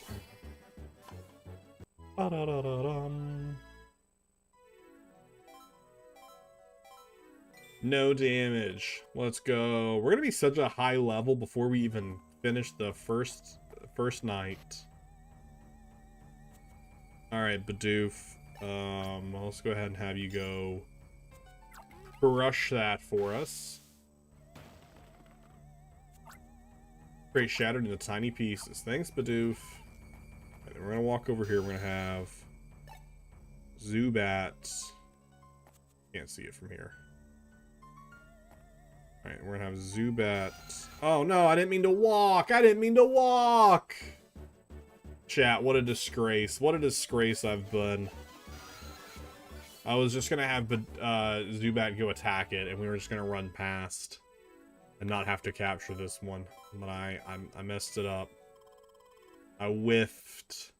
No damage. Let's go. We're gonna be such a high level before we even finish the first night. All right, Bidoof. Let's go ahead and have you go crush that for us. Crate shattered into tiny pieces. Thanks, Bidoof. Right, then we're gonna walk over here. We're gonna have Zubat. Can't see it from here. Alright, we're gonna have Zubat. Oh no, I didn't mean to walk! I didn't mean to walk! Chat, what a disgrace. What a disgrace I've been. I was just gonna have Zubat go attack it, and we were just gonna run past. And not have to capture this one. But I messed it up. I whiffed.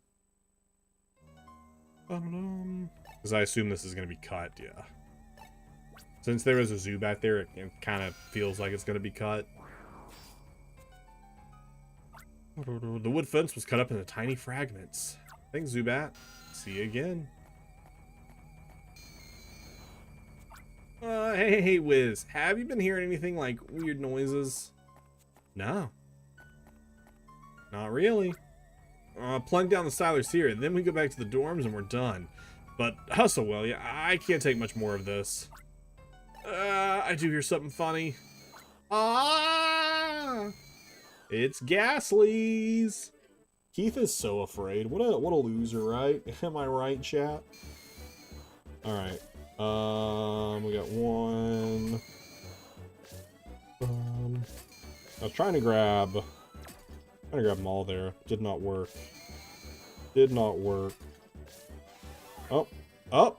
Because I assume this is gonna be cut, yeah. Since there is a Zubat there, it kind of feels like it's going to be cut. The wood fence was cut up into tiny fragments. Thanks, Zubat. See you again. Hey, Wiz. Have you been hearing anything like weird noises? No. Not really. Plunk down the Stylers here, and then we go back to the dorms and we're done. But hustle, will ya? I can't take much more of this. I do hear something funny. Ah! It's Ghastlies. Keith is so afraid. What a loser, right? Am I right, chat? All right. We got one. I was trying to grab them all there. Did not work. Did not work. Oh,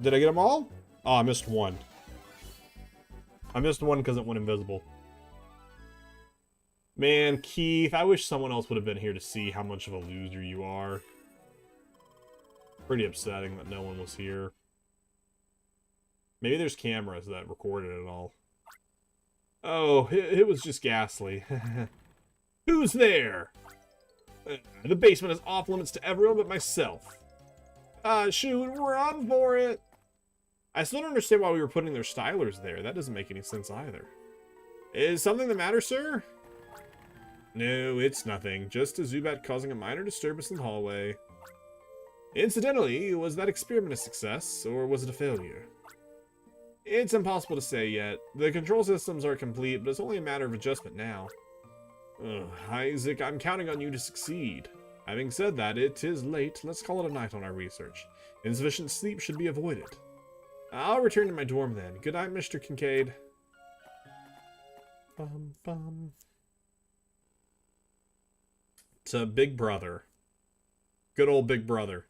did I get them all? Oh, I missed one. I missed one because it went invisible. Man, Keith, I wish someone else would have been here to see how much of a loser you are. Pretty upsetting that no one was here. Maybe there's cameras that recorded it all. Oh, it was just Ghastly. Who's there? The basement is off limits to everyone but myself. Shoot, run for it! I still don't understand why we were putting their Stylers there. That doesn't make any sense either. Is something the matter, sir? No, it's nothing. Just a Zubat causing a minor disturbance in the hallway. Incidentally, was that experiment a success, or was it a failure? It's impossible to say yet. The control systems are complete, but it's only a matter of adjustment now. Ugh, Isaac, I'm counting on you to succeed. Having said that, it is late. Let's call it a night on our research. Insufficient sleep should be avoided. I'll return to my dorm then. Good night, Mr. Kincaid. To Big Brother. Good old Big Brother.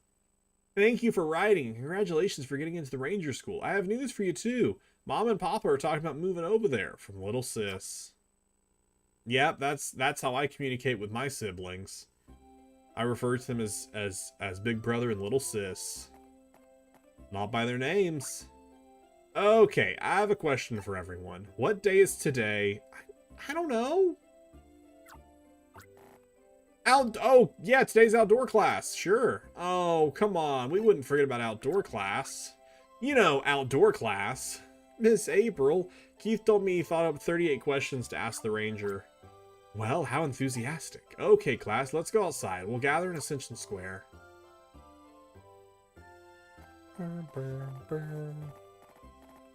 Thank you for writing. Congratulations for getting into the Ranger School. I have news for you too. Mom and Papa are talking about moving over there from little sis. Yep, that's how I communicate with my siblings. I refer to them as Big Brother and Little Sis. Not by their names. Okay, I have a question for everyone. What day is today? I don't know. Oh, yeah, today's outdoor class. Sure. Oh, come on. We wouldn't forget about outdoor class. You know, outdoor class. Miss April. Keith told me he thought up 38 questions to ask the ranger. Well, how enthusiastic. Okay, class, let's go outside. We'll gather in Ascension Square.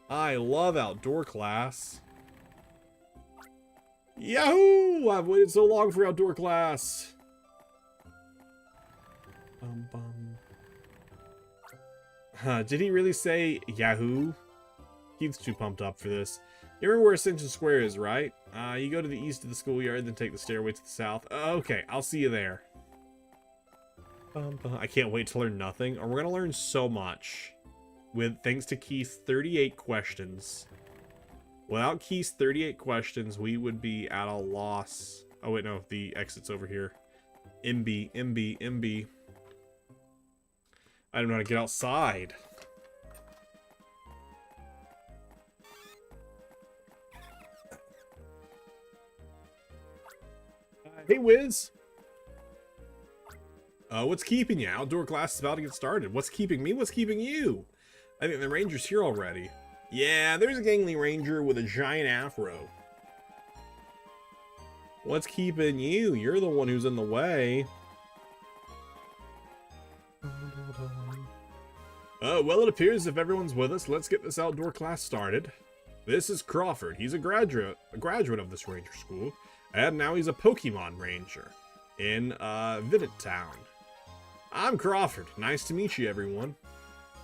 I love outdoor class. Yahoo! I've waited so long for outdoor class. Did he really say Yahoo? Keith's too pumped up for this. You remember where Ascension Square is, right? You go to the east of the schoolyard, then take the stairway to the south. Okay, I'll see you there. I can't wait to learn nothing. We're going to learn so much. Thanks to Keith's 38 questions. Without Keith's 38 questions, we would be at a loss. Oh, wait, no. The exit's over here. MB. I don't know how to get outside. Hey, Wiz. What's keeping you? Outdoor class is about to get started. What's keeping me? What's keeping you? I think the ranger's here already. Yeah, there's a gangly ranger with a giant afro. What's keeping you? You're the one who's in the way. Well, it appears if everyone's with us, let's get this outdoor class started. This is Crawford. He's a graduate of this ranger school, and now he's a Pokemon ranger in Vidit Town. I'm Crawford. Nice to meet you, everyone.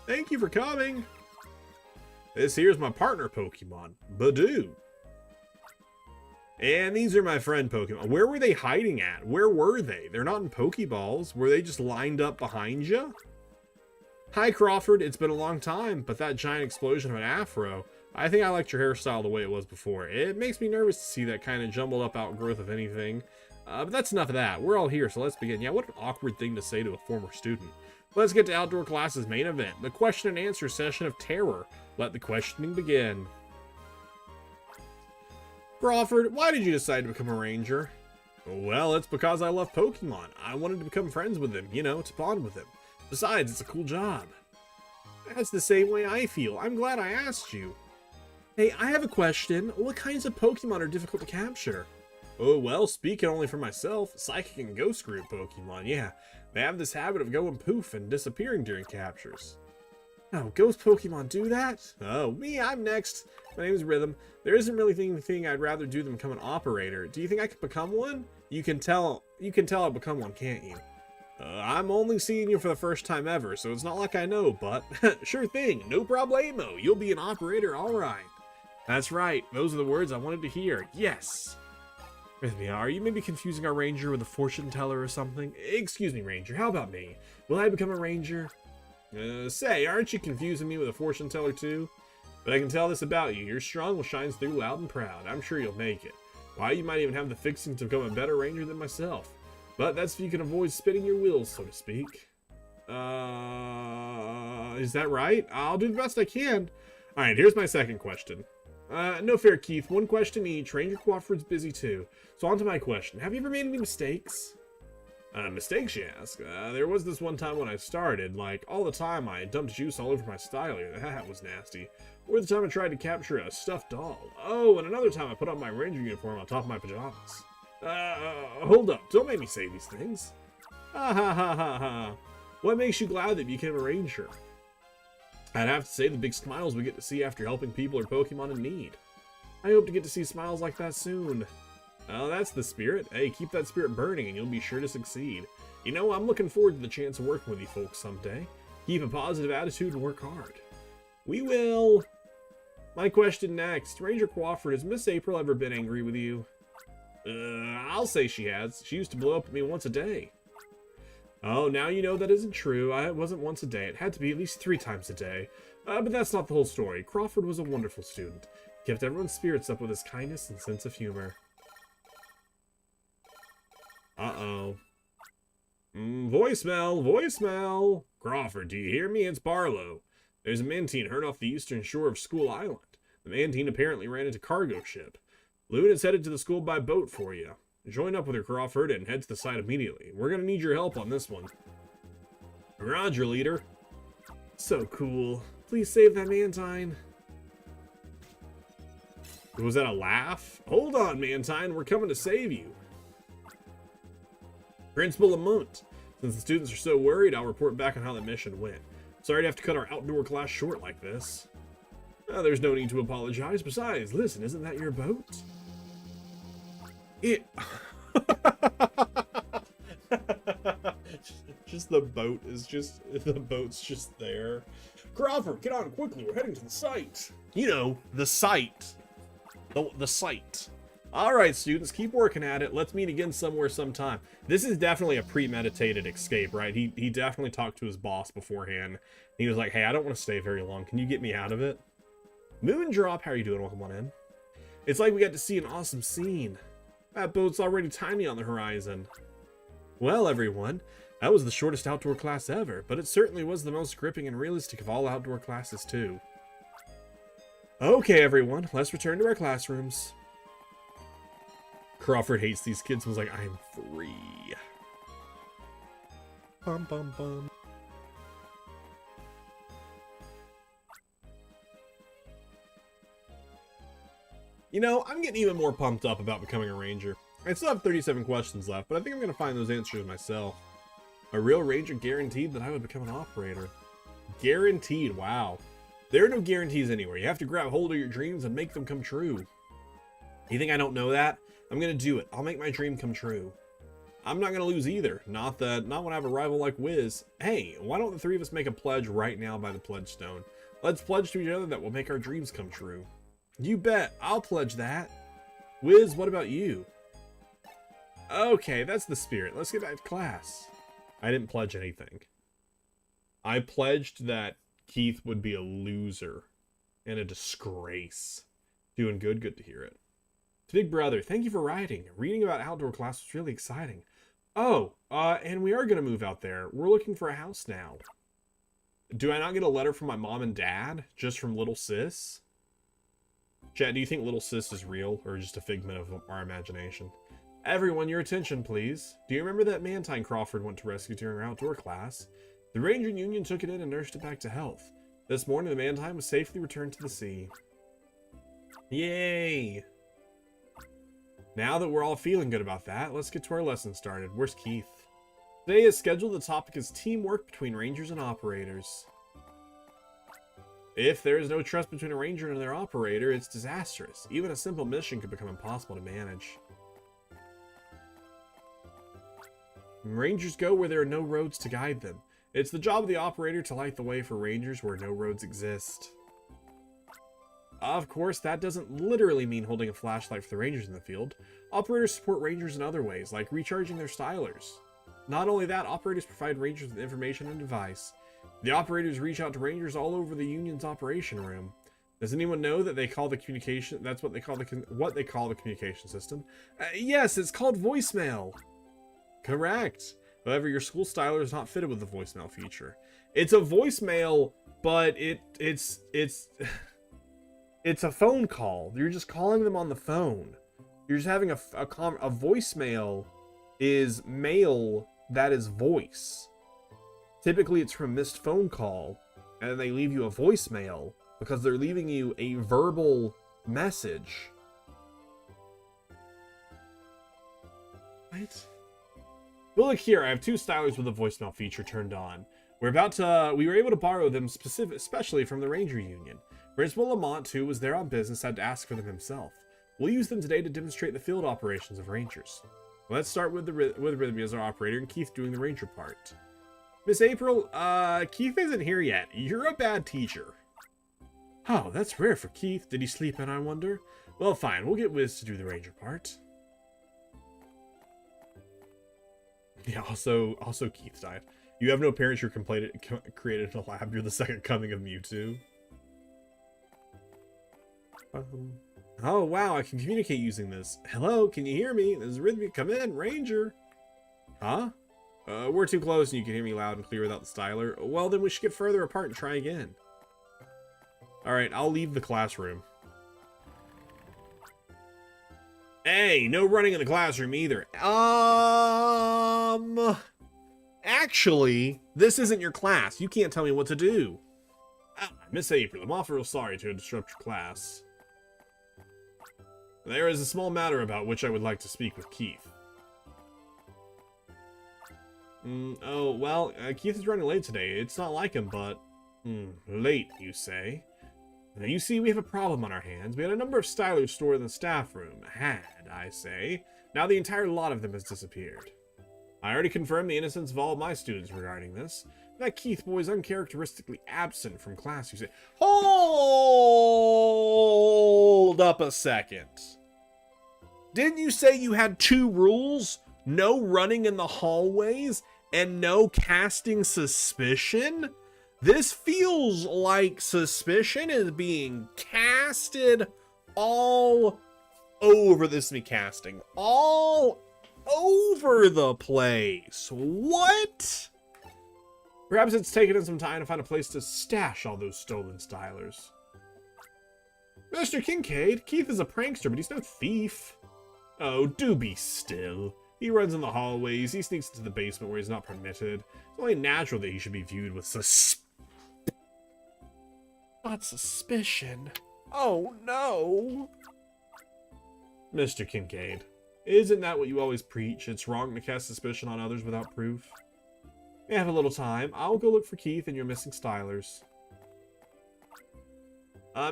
Thank you for coming. This here's my partner Pokemon, Badoo. And these are my friend Pokemon. Where were they hiding at? Where were they? They're not in Pokeballs. Were they just lined up behind you? Hi, Crawford. It's been a long time, but that giant explosion of an afro, I think I liked your hairstyle the way it was before. It makes me nervous to see that kind of jumbled up outgrowth of anything. But that's enough of that. We're all here, so let's begin. Yeah, what an awkward thing to say to a former student. Let's get to outdoor class's main event, the question and answer session of terror. Let the questioning begin. Crawford, why did you decide to become a ranger? Well, it's because I love Pokemon. I wanted to become friends with them, you know, to bond with them. Besides, it's a cool job. That's the same way I feel. I'm glad I asked you. Hey, I have a question. What kinds of Pokemon are difficult to capture? Oh, well, speaking only for myself, Psychic and Ghost Group Pokemon, yeah. They have this habit of going poof and disappearing during captures. Oh, Ghost Pokemon do that? Oh, me, I'm next. My name is Rhythm. There isn't really anything I'd rather do than become an operator. Do you think I could become one? You can tell I'll become one, can't you? I'm only seeing you for the first time ever, so it's not like I know, but sure thing, no problemo. You'll be an operator, all right. That's right. Those are the words I wanted to hear. Yes. Rhythmia, are you maybe confusing our ranger with a fortune teller or something? Excuse me, ranger. How about me? Will I become a ranger? Say, aren't you confusing me with a fortune teller too? But I can tell this about you. You're strong will shines through loud and proud. I'm sure you'll make it. Why, you might even have the fixing to become a better ranger than myself. But that's if you can avoid spinning your wheels, so to speak. Is that right? I'll do the best I can. Alright, here's my second question. No fair, Keith. One question each. Ranger Crawford's busy too. So on to my question. Have you ever made any mistakes? Mistakes, you ask? There was this one time when I started. Like, all the time I dumped juice all over my styler. That was nasty. Or the time I tried to capture a stuffed doll. Oh, and another time I put on my ranger uniform on top of my pajamas. Hold up. Don't make me say these things. Ha ha ha ha ha. What makes you glad that you became a ranger? I'd have to say the big smiles we get to see after helping people or Pokemon in need. I hope to get to see smiles like that soon. Oh, that's the spirit. Hey, keep that spirit burning and you'll be sure to succeed. You know, I'm looking forward to the chance of working with you folks someday. Keep a positive attitude and work hard. We will. My question next. Ranger Crawford, has Miss April ever been angry with you? I'll say she has. She used to blow up at me once a day. Oh, now you know that isn't true. It wasn't once a day. It had to be at least 3 times a day. But that's not the whole story. Crawford was a wonderful student. He kept everyone's spirits up with his kindness and sense of humor. Uh-oh. Voicemail! Crawford, do you hear me? It's Barlow. There's a Mantine hurt off the eastern shore of School Island. The Mantine apparently ran into cargo ship. Loon is headed to the school by boat for you. Join up with her, Crawford, and head to the site immediately. We're gonna need your help on this one. Roger, leader. So cool. Please save that Mantine. Was that a laugh? Hold on, Mantine. We're coming to save you. Principal Lamont. Since the students are so worried, I'll report back on how the mission went. Sorry to have to cut our outdoor class short like this. There's no need to apologize. Besides, listen, isn't that your boat? It... just the boat is just... The boat's just there. Crawford, get on quickly. We're heading to the site. You know, the site. The site. Alright, students, keep working at it. Let's meet again somewhere sometime. This is definitely a premeditated escape, right? He definitely talked to his boss beforehand. He was like, hey, I don't want to stay very long. Can you get me out of it? Moondrop, how are you doing? Welcome on in. It's like we got to see an awesome scene. That boat's already tiny on the horizon. Well, everyone, that was the shortest outdoor class ever, but it certainly was the most gripping and realistic of all outdoor classes, too. Okay, everyone, let's return to our classrooms. Crawford hates these kids and was like, I'm free. Bum, bum, bum. You know, I'm getting even more pumped up about becoming a ranger. I still have 37 questions left, but I think I'm going to find those answers myself. A real ranger guaranteed that I would become an operator. Guaranteed, wow. There are no guarantees anywhere. You have to grab hold of your dreams and make them come true. You think I don't know that? I'm gonna do it. I'll make my dream come true. I'm not gonna lose either. Not when I have a rival like Wiz. Hey, why don't the three of us make a pledge right now by the pledge stone? Let's pledge to each other that we'll make our dreams come true. You bet. I'll pledge that. Wiz, what about you? Okay, that's the spirit. Let's get back to class. I didn't pledge anything. I pledged that Keith would be a loser and a disgrace. Doing good. Good to hear it. To Big Brother, thank you for writing. Reading about outdoor class was really exciting. Oh, and we are going to move out there. We're looking for a house now. Do I not get a letter from my mom and dad? Just from Little Sis? Chat, do you think Little Sis is real or just a figment of our imagination? Everyone, your attention, please. Do you remember that Mantine Crawford went to rescue during our outdoor class? The Ranger Union took it in and nursed it back to health. This morning, the Mantine was safely returned to the sea. Yay! Now that we're all feeling good about that, let's get to our lesson started. Where's Keith? Today, as scheduled, the topic is teamwork between rangers and operators. If there is no trust between a ranger and their operator, it's disastrous. Even a simple mission could become impossible to manage. Rangers go where there are no roads to guide them. It's the job of the operator to light the way for rangers where no roads exist. Of course, that doesn't literally mean holding a flashlight for the rangers in the field. Operators support rangers in other ways, like recharging their stylers. Not only that, operators provide rangers with information and advice. The operators reach out to rangers all over the Union's operation room. Does anyone know that they call the communication? That's what they call the communication system. Yes, it's called voicemail. Correct. However, your school styler is not fitted with the voicemail feature. It's a voicemail, but it's a phone call. You're just calling them on the phone. You're just having a voicemail is mail that is voice. Typically, it's from a missed phone call, and then they leave you a voicemail because they're leaving you a verbal message. Right? Well, look here. I have two stylers with the voicemail feature turned on. We were able to borrow them especially from the Ranger Union. Principal Lamont, who was there on business, had to ask for them himself. We'll use them today to demonstrate the field operations of Rangers. Let's start with Rhythmia as our operator and Keith doing the Ranger part. Miss April, Keith isn't here yet. You're a bad teacher. Oh, that's rare for Keith. Did he sleep in, I wonder? Well, fine. We'll get Wiz to do the Ranger part. Yeah, also Keith died. You have no parents. You're created in a lab. You're the second coming of Mewtwo. Oh, wow, I can communicate using this. Hello, can you hear me? This is Rhythmia. Come in, Ranger. Huh? We're too close and you can hear me loud and clear without the styler. Well, then we should get further apart and try again. Alright, I'll leave the classroom. Hey, no running in the classroom either. Actually, this isn't your class. You can't tell me what to do. Miss April, I'm awful sorry to disrupt your class. There is a small matter about which I would like to speak with Keith. Oh, well, Keith is running late today. It's not like him, but... late, you say? Now, you see, we have a problem on our hands. We had a number of stylers stored in the staff room. Had, I say. Now the entire lot of them has disappeared. I already confirmed the innocence of all of my students regarding this. That Keith boy is uncharacteristically absent from class, you say. Hold up a second. Didn't you say you had 2 rules? No running in the hallways and no casting suspicion? This feels like suspicion is being casted all over this casting. All over the place. What? Perhaps it's taken him some time to find a place to stash all those stolen stylers. Mr. Kincaid, Keith is a prankster, but he's no thief. Oh, do be still. He runs in the hallways, he sneaks into the basement where he's not permitted. It's only natural that he should be viewed with not suspicion. Oh, no. Mr. Kincaid, isn't that what you always preach? It's wrong to cast suspicion on others without proof. We have a little time. I'll go look for Keith and your missing stylers.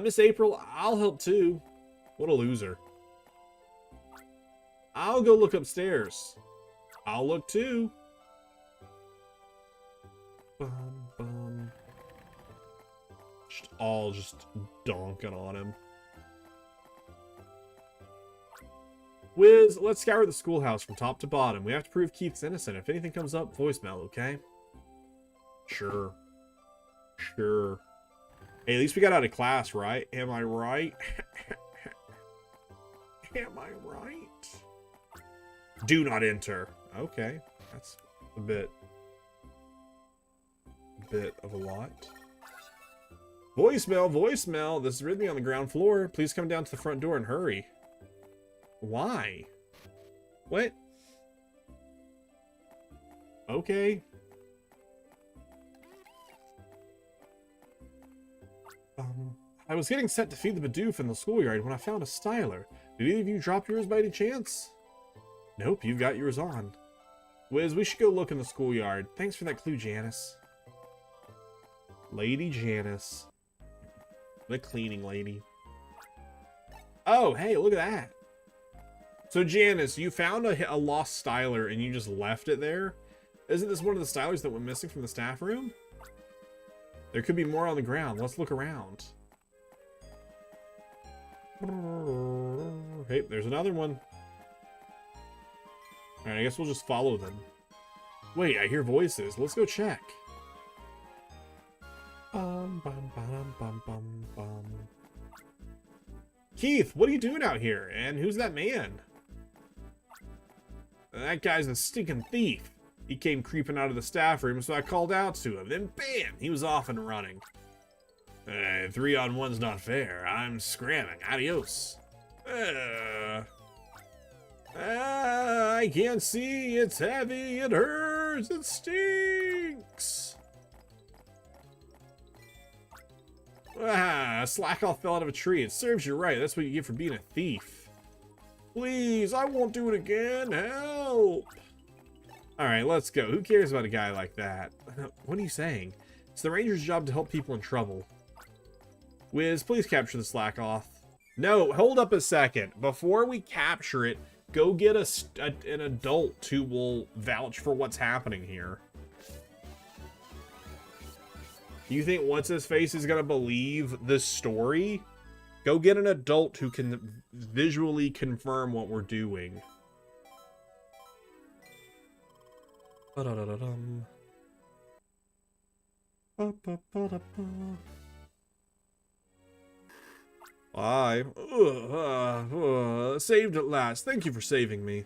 Miss April, I'll help too. What a loser. I'll go look upstairs. I'll look too. Bum, bum. Just donking on him. Wiz, let's scour the schoolhouse from top to bottom. We have to prove Keith's innocent. If anything comes up, voicemail, okay? Sure. Sure. Hey, at least we got out of class, right? Am I right? Am I right? Do not enter. Okay. That's a bit of a lot. Voicemail, voicemail. This is Rhythmy on the ground floor. Please come down to the front door and hurry. Why? What? Okay. I was getting set to feed the Bidoof in the schoolyard when I found a styler. Did either of you drop yours by any chance? Nope, you've got yours on. Wiz, we should go look in the schoolyard. Thanks for that clue, Janice. Lady Janice. The cleaning lady. Oh, hey, look at that. So, Janice, you found a lost styler and you just left it there? Isn't this one of the stylers that went missing from the staff room? There could be more on the ground. Let's look around. Hey, there's another one. Alright, I guess we'll just follow them. Wait, I hear voices. Let's go check. Bum, bum, bum, bum, bum, bum. Keith, what are you doing out here? And who's that man? That guy's a stinking thief. He came creeping out of the staff room, so I called out to him. Then bam, he was off and running. 3-on-1's not fair. I'm scramming. Adios. I can't see. It's heavy. It hurts. It stinks. Slackoff fell out of a tree. It serves you right. That's what you get for being a thief. Please, I won't do it again. Help. Alright, let's go. Who cares about a guy like that? What are you saying? It's the ranger's job to help people in trouble. Wiz, please capture the Slackoff. No, hold up a second. Before we capture it, go get an adult who will vouch for what's happening here. You think What's-His-Face is going to believe this story? Go get an adult who can visually confirm what we're doing. Saved at last. Thank you for saving me.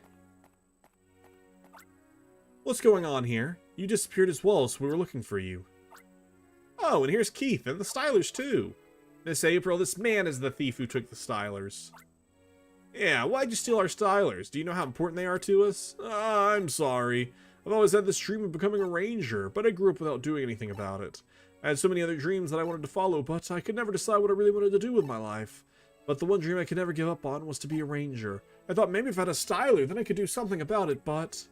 What's going on here? You disappeared as well, so we were looking for you. Oh, and here's Keith, and the Stylers too. Miss April, this man is the thief who took the Stylers. Yeah, why'd you steal our Stylers? Do you know how important they are to us? I'm sorry. I've always had this dream of becoming a ranger, but I grew up without doing anything about it. I had so many other dreams that I wanted to follow, but I could never decide what I really wanted to do with my life. But the one dream I could never give up on was to be a ranger. I thought maybe if I had a Styler, then I could do something about it, but...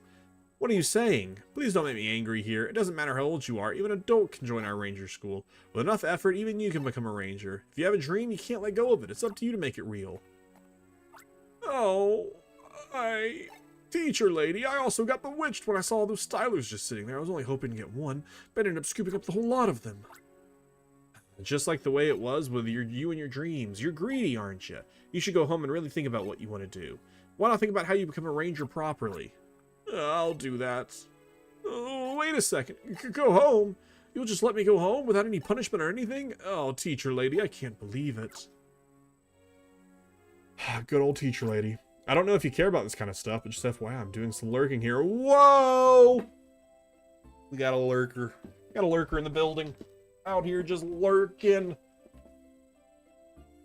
What are you saying? Please don't make me angry here. It doesn't matter how old you are. Even an adult can join our ranger school. With enough effort, even you can become a ranger. If you have a dream, you can't let go of it. It's up to you to make it real. Oh, Teacher lady, I also got bewitched when I saw those Stylers just sitting there. I was only hoping to get one, but I ended up scooping up the whole lot of them. Just like the way it was with you and your dreams. You're greedy, aren't you? You should go home and really think about what you want to do. Why not think about how you become a ranger properly? I'll do that. Oh, wait a second. Go home? You'll just let me go home without any punishment or anything? Oh, teacher lady, I can't believe it. Good old teacher lady. I don't know if you care about this kind of stuff, but just FYI, I'm doing some lurking here. Whoa! We got a lurker. Got a lurker in the building. Out here just lurking.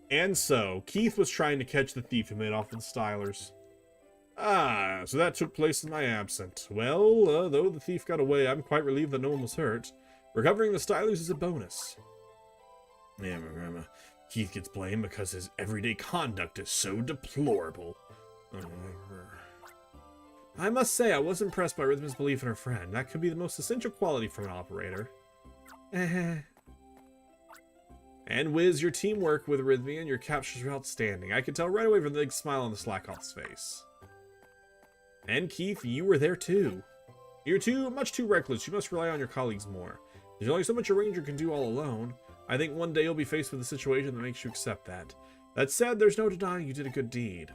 And so, Keith was trying to catch the thief who made off with the Stylers. Ah, so that took place in my absence. Well, though the thief got away, I'm quite relieved that no one was hurt. Recovering the Stylers is a bonus. Yeah, Keith gets blamed because his everyday conduct is so deplorable. I must say, I was impressed by Rhythm's belief in her friend. That could be the most essential quality from an operator. And Wiz, your teamwork with Rhythmia and your captures were outstanding. I could tell right away from the big smile on the Slackoth's face. And Keith, you were there too. You're much too reckless. You must rely on your colleagues more. There's only so much a ranger can do all alone. I think one day you'll be faced with a situation that makes you accept that. That said, there's no denying you did a good deed.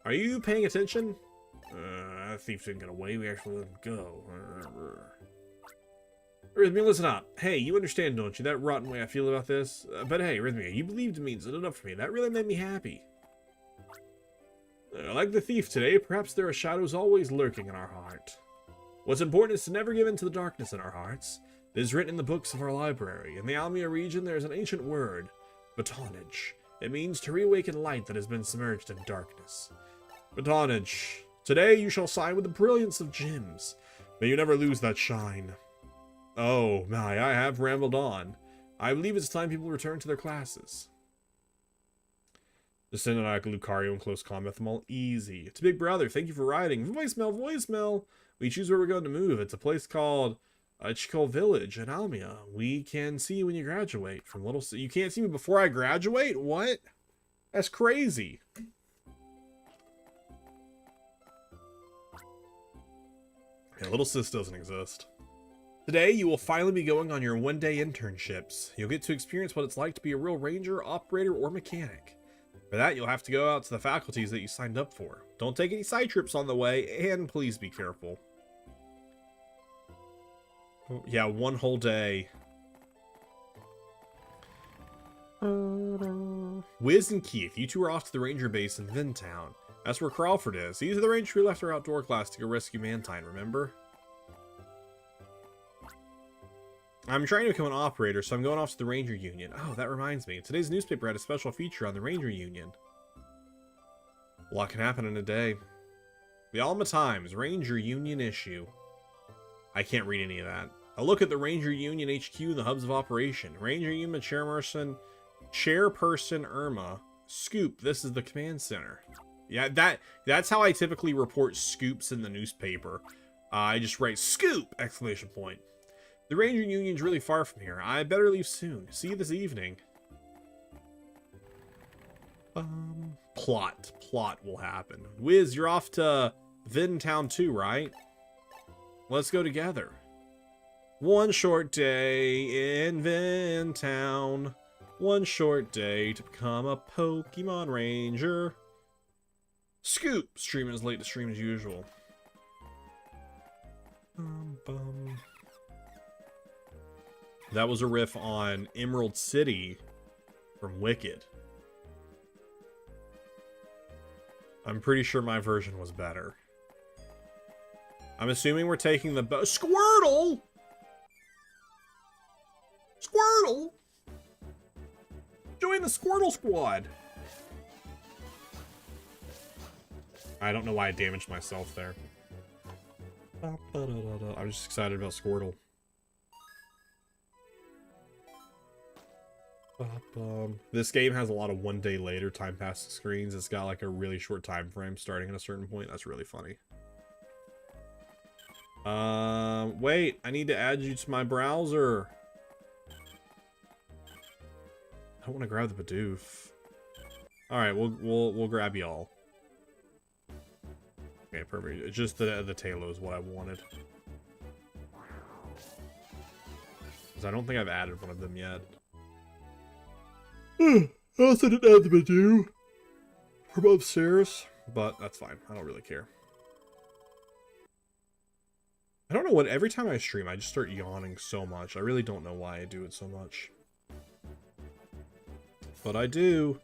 Are you paying attention? That thief didn't get away. We actually let him go. Rhythmia, listen up. Hey, you understand, don't you, that rotten way I feel about this? But hey, Rhythmia, you believed in me and stood enough for me. That really made me happy. Like the thief today, perhaps there are shadows always lurking in our heart. What's important is to never give in to the darkness in our hearts. It is written in the books of our library. In the Almia region, there is an ancient word, batonage. It means to reawaken light that has been submerged in darkness. Batonage. Today you shall shine with the brilliance of gems. May you never lose that shine. Oh, my, I have rambled on. I believe it's time people return to their classes. Descend on Lucario in close combat with them all easy. It's Big Brother. Thank you for riding. Voicemail, voicemail. We choose where we're going to move. It's a place called Chico Village in Almia. We can see you when you graduate. From Little You can't see me before I graduate? What? That's crazy. Yeah, Little Sis doesn't exist. Today, you will finally be going on your one-day internships. You'll get to experience what it's like to be a real ranger, operator, or mechanic. For that, you'll have to go out to the faculties that you signed up for. Don't take any side trips on the way, and please be careful. Yeah, one whole day. Wiz and Keith, you two are off to the ranger base in Vintown. That's where Crawford is. These are the rangers who left our outdoor class to go rescue Mantine, remember? I'm trying to become an operator, so I'm going off to the Ranger Union. Oh, that reminds me. Today's newspaper had a special feature on the Ranger Union. A lot can happen in a day. The Alma Times, Ranger Union issue. I can't read any of that. A look at the Ranger Union HQ and the hubs of operation. Ranger Union Chairperson Irma. Scoop, this is the command center. Yeah, that's how I typically report scoops in the newspaper. I just write scoop! Exclamation point. The Ranger Union's really far from here. I better leave soon. See you this evening. Plot will happen. Wiz, you're off to Vintown too, right? Let's go together. One short day in Vintown. One short day to become a Pokemon Ranger. Scoop! Streaming as late to stream as usual. That was a riff on Emerald City from Wicked. I'm pretty sure my version was better. I'm assuming we're taking the Squirtle! Squirtle! Join the Squirtle Squad! I don't know why I damaged myself there. I'm just excited about Squirtle. This game has a lot of one day later time passing screens. It's got like a really short time frame starting at a certain point. That's really funny. Wait, I need to add you to my browser. I don't want to grab the Bidoof. All right, we'll grab y'all. Okay, perfect. It's just the Tailo is what I wanted. Because I don't think I've added one of them yet. I also didn't add the Bidoof from upstairs, but that's fine. I don't really care. I don't know what, every time I stream, I just start yawning so much. I really don't know why I do it so much. But I do.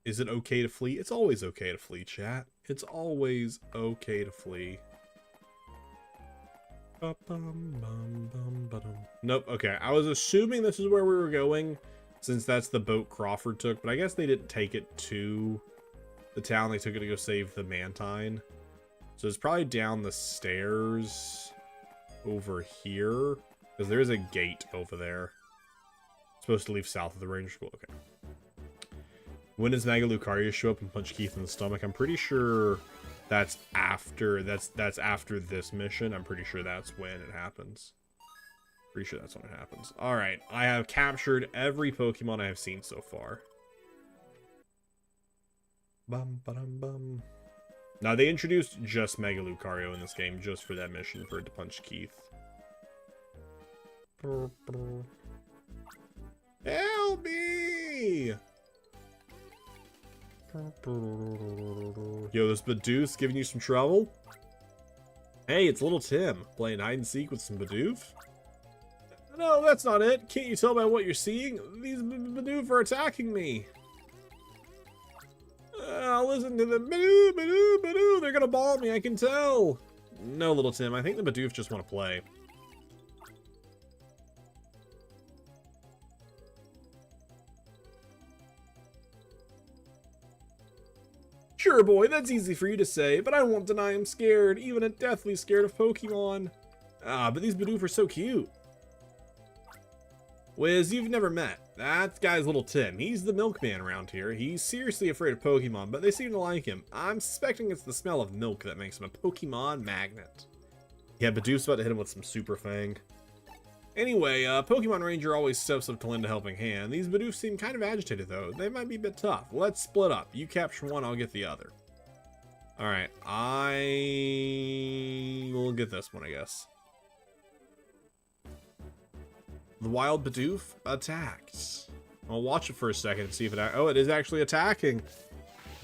Is it okay to flee? It's always okay to flee, chat. It's always okay to flee. Nope, okay. I was assuming this is where we were going, since that's the boat Crawford took, but I guess they didn't take it to the town. They took it to go save the Mantine. So it's probably down the stairs over here, because there is a gate over there. It's supposed to leave south of the Ranger School. Okay. When does Mega Lucario show up and punch Keith in the stomach? I'm pretty sure that's after that's after this mission. I'm pretty sure that's when it happens. Pretty sure that's when it happens. Alright, I have captured every Pokemon I have seen so far. Bum, ba-dum, bum. Now, they introduced just Mega Lucario in this game, just for that mission, for it to punch Keith. Help me! Yo, this Bidoof giving you some trouble? Hey, it's little Tim, playing hide and seek with some Bidoof? No, that's not it. Can't you tell by what you're seeing? These Bidoof are attacking me. Listen to the Bidoof, Bidoof, Bidoof. They're gonna ball me, I can tell. No, little Tim, I think the Bidoof just want to play. Sure, boy, that's easy for you to say, but I won't deny I'm scared, even a deathly scared of Pokemon. Ah, but these Bidoof are so cute. Wiz, you've never met. That guy's little Tim. He's the milkman around here. He's seriously afraid of Pokemon, but they seem to like him. I'm suspecting it's the smell of milk that makes him a Pokemon magnet. Yeah, Bidoof's about to hit him with some Super Fang. Anyway, Pokemon Ranger always steps up to lend a helping hand. These Bidoof seem kind of agitated, though. They might be a bit tough. Let's split up. You capture one, I'll get the other. Alright, I will get this one, I guess. The wild Bidoof attacked. I'll watch it for a second and see if it... Oh, it is actually attacking.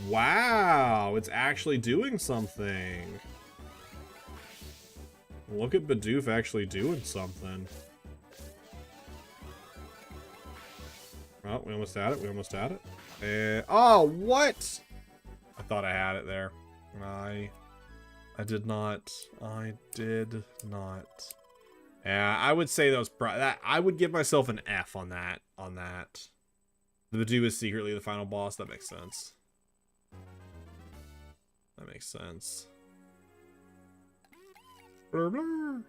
Wow, it's actually doing something. Look at Bidoof actually doing something. Oh, we almost had it. We almost had it. And, oh, what? I thought I had it there. I did not. I did not. Yeah, I would say that was I would give myself an F on that. The Bidoof is secretly the final boss. That makes sense. That makes sense. Blur blur.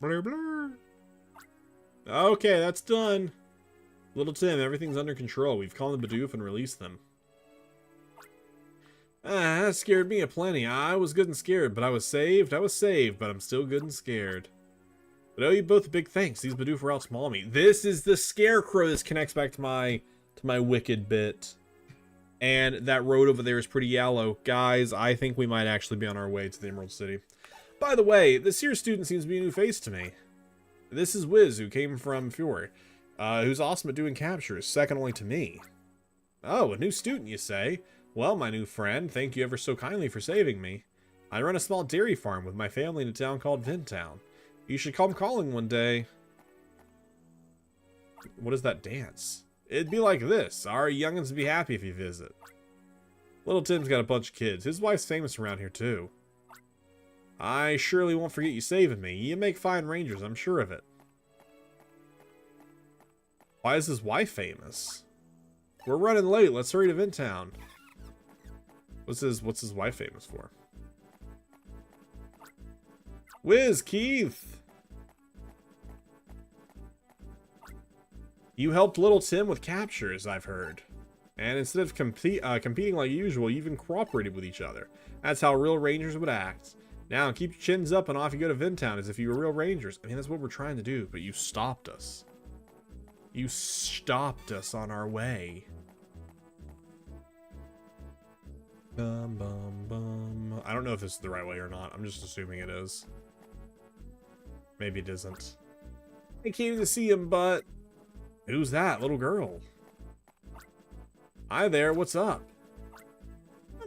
Blur blur. Okay, that's done. Little Tim, everything's under control. We've called the Bidoof and released them. Ah, that scared me aplenty. I was good and scared, but I was saved. I was saved, but I'm still good and scared. But I owe you both a big thanks. These Bidoof will outsmall me. This is the Scarecrow. This connects back to my Wicked bit. And that road over there is pretty yellow. Guys, I think we might actually be on our way to the Emerald City. By the way, this here student seems to be a new face to me. This is Wiz, who came from Fjord, who's awesome at doing captures, second only to me. Oh, a new student, you say? Well, my new friend, thank you ever so kindly for saving me. I run a small dairy farm with my family in a town called Vintown. You should come calling one day. What is that dance? It'd be like this. Our young'uns would be happy if you visit. Little Tim's got a bunch of kids. His wife's famous around here, too. I surely won't forget you saving me. You make fine rangers, I'm sure of it. Why is his wife famous? We're running late. Let's hurry to Vintown. What's his wife famous for? Wiz, Keith! You helped little Tim with captures, I've heard. And instead of competing like usual, you even cooperated with each other. That's how real rangers would act. Now, keep your chins up and off you go to Vintown as if you were real rangers. I mean, that's what we're trying to do, but you stopped us. You stopped us on our way. Bum, bum, bum. I don't know if this is the right way or not. I'm just assuming it is. Maybe it isn't. I came to see him, but... Who's that little girl? Hi there, what's up?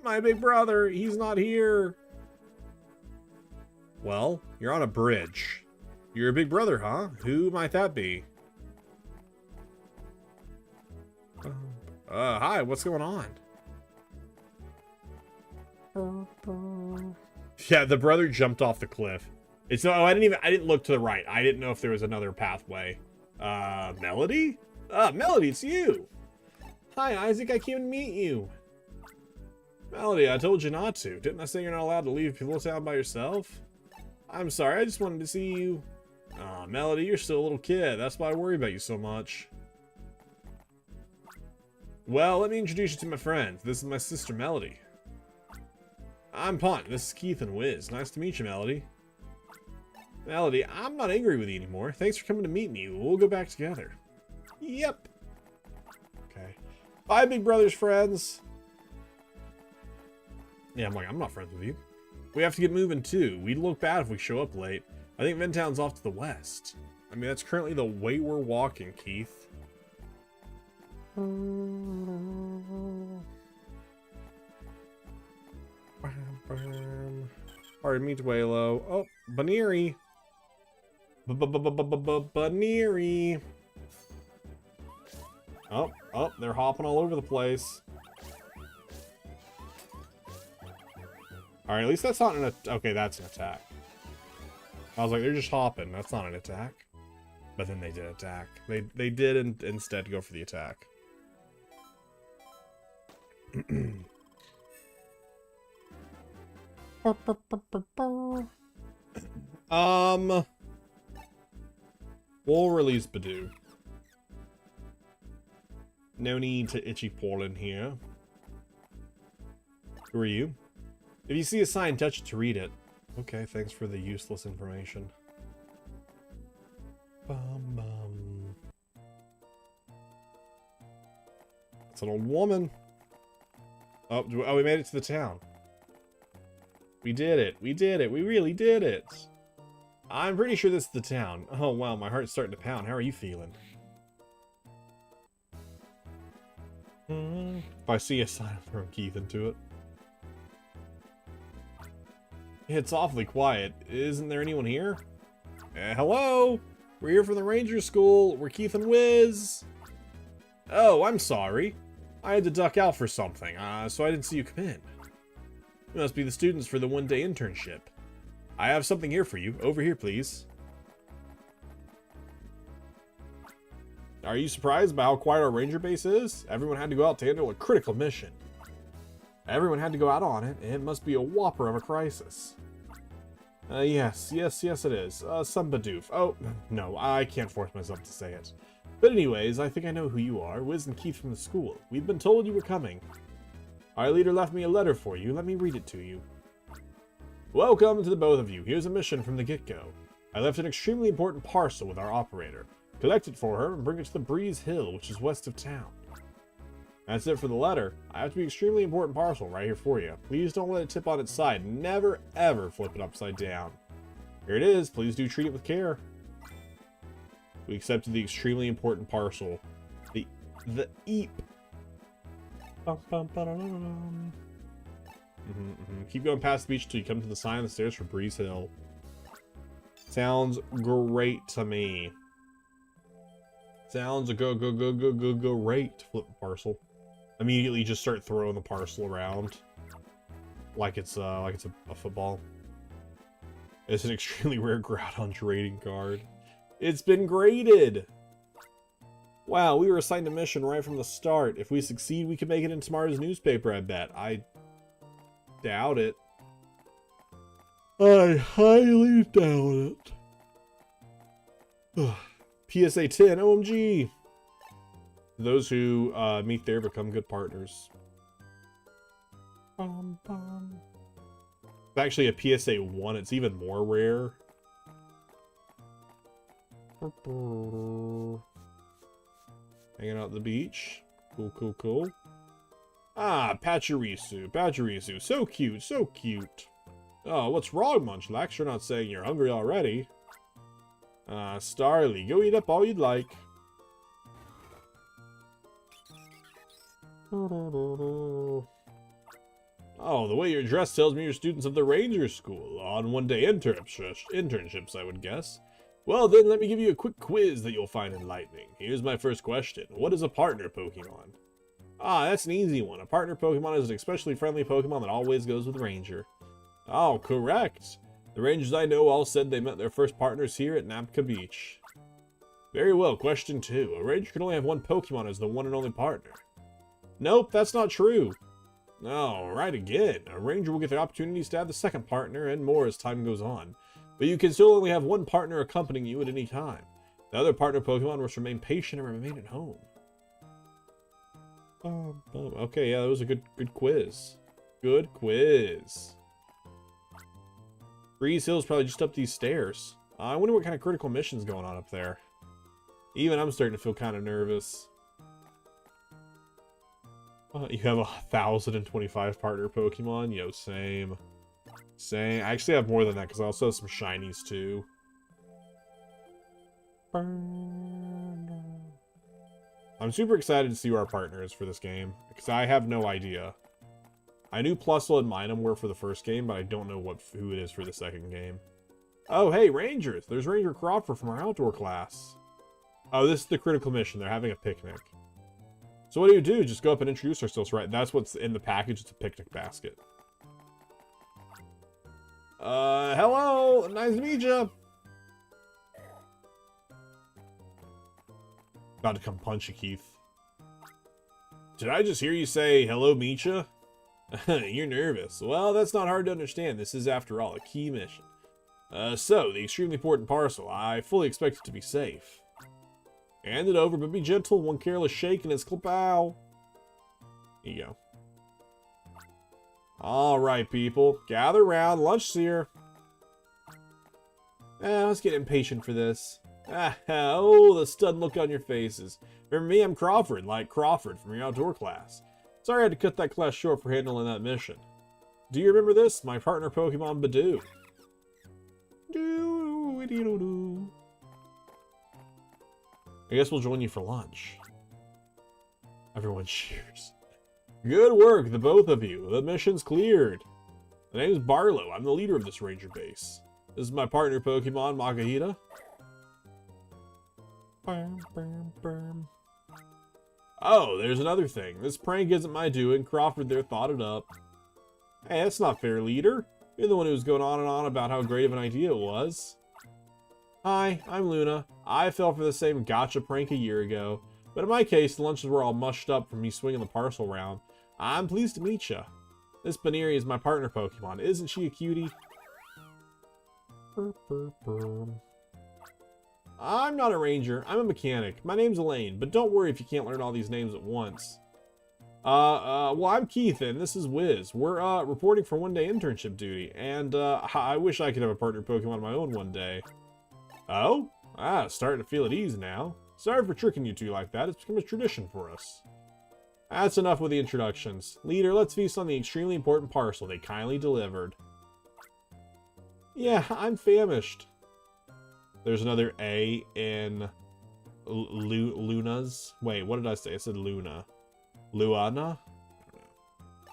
My big brother, he's not here. Well, you're on a bridge. You're a big brother, huh? Who might that be? Hi, what's going on? Yeah, the brother jumped off the cliff. It's no, I didn't look to the right. I didn't know if there was another pathway. Melody? Melody, it's you. Hi, Isaac, I came to meet you. Melody, I told you not to. Didn't I say you're not allowed to leave Little Town by yourself? I'm sorry, I just wanted to see you. Aw, Melody, you're still a little kid. That's why I worry about you so much. Well, let me introduce you to my friends. This is my sister, Melody. I'm Punt. This is Keith and Wiz. Nice to meet you, Melody. Melody, I'm not angry with you anymore. Thanks for coming to meet me. We'll go back together. Yep. Okay. Bye, Big Brother's friends. Yeah, I'm like, I'm not friends with you. We have to get moving too. We'd look bad if we show up late. I think Vintown's off to the west. I mean, that's currently the way we're walking, Keith. Pardon me, Dwaylo. Oh, Baneri. Baneri. Oh, they're hopping all over the place. Alright, at least that's not an... Okay, that's an attack. I was like, they're just hopping. That's not an attack. But then they did attack. They did instead go for the attack. We'll release Badoo. No need to itchy Portland here. Who are you? If you see a sign, touch it to read it. Okay, thanks for the useless information. It's an old woman. Oh, we made it to the town. We did it. We did it. We really did it. I'm pretty sure this is the town. Oh, wow, my heart's starting to pound. How are you feeling? If I see a sign, I'm throwing Keith into it. It's awfully quiet. Isn't there anyone here? Hello? We're here from the Ranger School. We're Keith and Wiz. Oh, I'm sorry. I had to duck out for something, so I didn't see you come in. You must be the students for the one-day internship. I have something here for you. Over here, please. Are you surprised by how quiet our ranger base is? Everyone had to go out to handle a critical mission. Everyone had to go out on it, and it must be a whopper of a crisis. Yes, it is. Some Badoof. Oh, no, I can't force myself to say it. But anyways, I think I know who you are. Wiz and Keith from the school. We've been told you were coming. Our leader left me a letter for you. Let me read it to you. Welcome to the both of you. Here's a mission from the get-go. I left an extremely important parcel with our operator. Collect it for her and bring it to the Breeze Hill, which is west of town. That's it for the letter. I have to be extremely important parcel right here for you. Please don't let it tip on its side. Never, ever flip it upside down. Here it is. Please do treat it with care. We accepted the extremely important parcel. The EEP. Keep going past the beach until you come to the sign on the stairs for Breeze Hill. Sounds great to me. Sounds great. Flip the parcel. Immediately just start throwing the parcel around. Like it's a football. It's an extremely rare Groudon trading card. It's been graded! Wow, we were assigned a mission right from the start. If we succeed, we can make it in tomorrow's newspaper, I bet. I doubt it. I highly doubt it. PSA 10, OMG! Those who meet there become good partners. It's actually a PSA 1, it's even more rare. Hanging out at the beach. Cool. Ah, Pachirisu. So cute. Oh, what's wrong, Munchlax? You're not saying you're hungry already. Starly, go eat up all you'd like. Oh, the way you're dressed tells me you're students of the Ranger School. On one-day internships, I would guess. Well, then, let me give you a quick quiz that you'll find enlightening. Here's my first question. What is a partner Pokemon? Ah, that's an easy one. A partner Pokemon is an especially friendly Pokemon that always goes with Ranger. Oh, correct. The Rangers I know all said they met their first partners here at Napka Beach. Very well, question 2. A Ranger can only have one Pokemon as the one and only partner. Nope, that's not true. No, right again. A Ranger will get the opportunities to have the second partner and more as time goes on. But you can still only have one partner accompanying you at any time. The other partner Pokemon must remain patient and remain at home. Okay, yeah, that was a good quiz. Good quiz. Breeze Hill's probably just up these stairs. I wonder what kind of critical mission's going on up there. Even I'm starting to feel kind of nervous. You have 1,025 partner Pokemon? Yo, same. Same. I actually have more than that because I also have some shinies too. I'm super excited to see who our partner is for this game because I have no idea. I knew Plusle and Minum were for the first game, but I don't know who it is for the second game. Oh, hey, Rangers! There's Ranger Crawford from our outdoor class. Oh, this is the critical mission. They're having a picnic. So what do? Just go up and introduce ourselves, right? That's what's in the package. It's a picnic basket. Hello! Nice to meet you! About to come punch you, Keith. Did I just hear you say, hello, meet ya? You're nervous. Well, that's not hard to understand. This is, after all, a key mission. So, the extremely important parcel. I fully expect it to be safe. Hand it over, but be gentle. One careless shake and it's klappow. Here you go. Alright, people. Gather round. Lunch's here. Let's get impatient for this. Oh, the stunned look on your faces. Remember me? I'm Crawford, like Crawford from your outdoor class. Sorry I had to cut that class short for handling that mission. Do you remember this? My partner Pokemon Badoo. Doo-doo-doo-doo. I guess we'll join you for lunch. Everyone cheers. Good work, the both of you. The mission's cleared. The name's Barlow. I'm the leader of this ranger base. This is my partner Pokemon, Makahita. Oh, there's another thing. This prank isn't my doing. Crawford there thought it up. Hey, that's not fair, leader. You're the one who was going on and on about how great of an idea it was. Hi, I'm Luna. I fell for the same gotcha prank a year ago. But in my case, the lunches were all mushed up from me swinging the parcel around. I'm pleased to meet ya. This Baneri is my partner Pokemon. Isn't she a cutie? I'm not a ranger. I'm a mechanic. My name's Elaine, but don't worry if you can't learn all these names at once. Well, I'm Keith, and this is Wiz. We're, reporting for one-day internship duty, and, I wish I could have a partner Pokemon of my own one day. Oh? Starting to feel at ease now. Sorry for tricking you two like that. It's become a tradition for us. That's enough with the introductions. Leader, let's feast on the extremely important parcel they kindly delivered. Yeah, I'm famished. There's another A in Luna's. Wait, what did I say? I said Luna. Luana? I don't know.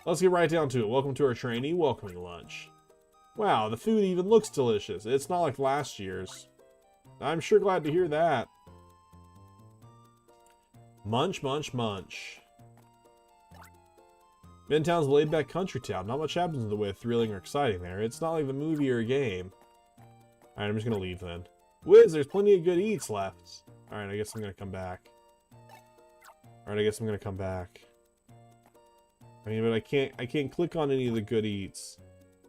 Let's get right down to it. Welcome to our trainee welcoming lunch. Wow, the food even looks delicious. It's not like last year's. I'm sure glad to hear that. Munch, munch, munch. Midtown's a laid-back country town. Not much happens in the way of thrilling or exciting there. It's not like a movie or a game. Alright, I'm just gonna leave then. Wiz, there's plenty of good eats left. Alright, I guess I'm gonna come back. Alright, I guess I'm gonna come back. I mean, but I can't click on any of the good eats.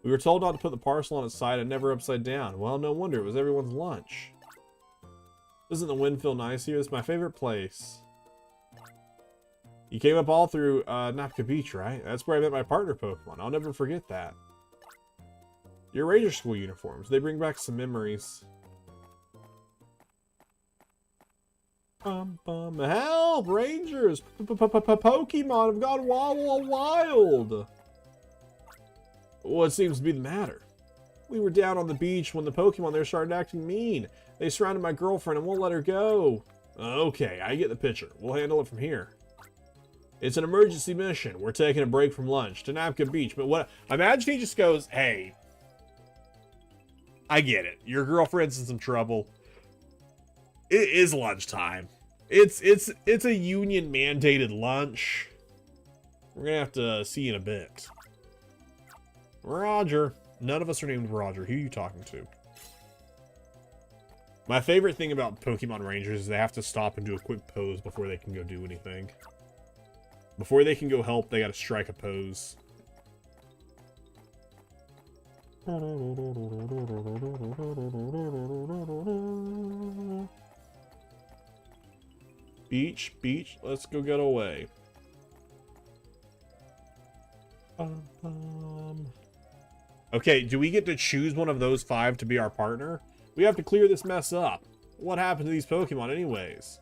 We were told not to put the parcel on its side and never upside down. Well, no wonder. It was everyone's lunch. Doesn't the wind feel nice here? It's my favorite place. You came up all through Napka Beach, right? That's where I met my partner Pokemon. I'll never forget that. Your Ranger School uniforms. They bring back some memories. Help! Rangers! Pokemon have gone wild! What seems to be the matter? We were down on the beach when the Pokemon there started acting mean. They surrounded my girlfriend and won't let her go. Okay, I get the picture. We'll handle it from here. It's an emergency mission. We're taking a break from lunch to Napka Beach. But what? Imagine he just goes, hey, I get it. Your girlfriend's in some trouble. It is lunchtime. It's a union mandated lunch. We're gonna have to see you in a bit. Roger. None of us are named Roger. Who are you talking to? My favorite thing about Pokemon Rangers is they have to stop and do a quick pose before they can go do anything. Before they can go help, they gotta strike a pose. Beach, beach, let's go get away. Okay, do we get to choose one of those 5 to be our partner? We have to clear this mess up. What happened to these Pokemon anyways?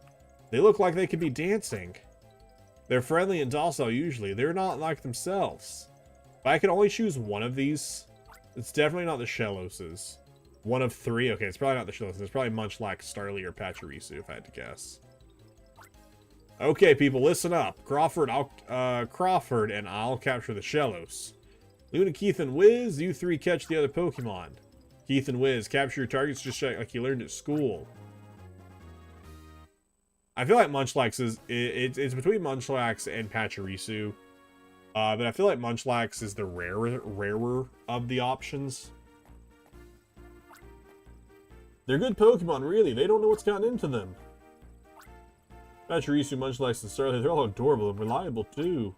They look like they could be dancing. They're friendly and docile usually. They're not like themselves. If I could only choose one of these, it's definitely not the Shelloses. One of three? Okay, it's probably not the Shelloses. It's probably Munchlax, Starly, or Pachirisu, if I had to guess. Okay, people, listen up. Crawford and I'll capture the Shellos. Luna, Keith, and Wiz, you three catch the other Pokemon. Keith and Wiz, capture your targets just like you learned at school. I feel like Munchlax is... It's between Munchlax and Pachirisu. But I feel like Munchlax is the rarer of the options. They're good Pokemon, really. They don't know what's gotten into them. Pachirisu, Munchlax, and Starly, they're all adorable and reliable, too.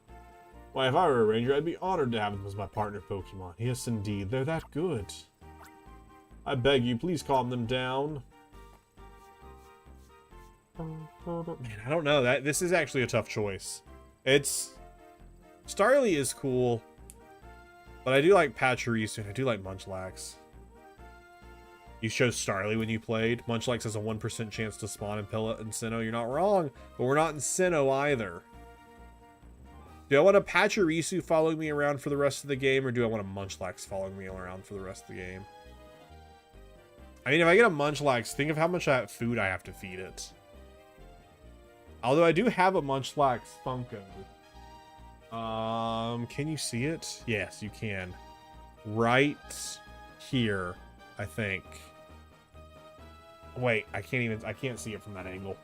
Why, if I were a ranger, I'd be honored to have them as my partner Pokemon. Yes, indeed. They're that good. I beg you, please calm them down. Man, I don't know. This is actually a tough choice. Starly is cool, but I do like Pachirisu and I do like Munchlax. You chose Starly when you played. Munchlax has a 1% chance to spawn in Pillow and Sinnoh. You're not wrong, but we're not in Sinnoh either. Do I want a Pachirisu following me around for the rest of the game, or do I want a Munchlax following me around for the rest of the game? I mean, if I get a Munchlax, think of how much food I have to feed it. Although I do have a Munchlax Funko. Can you see it? Yes, you can. Right here, I think. Wait, I can't see it from that angle.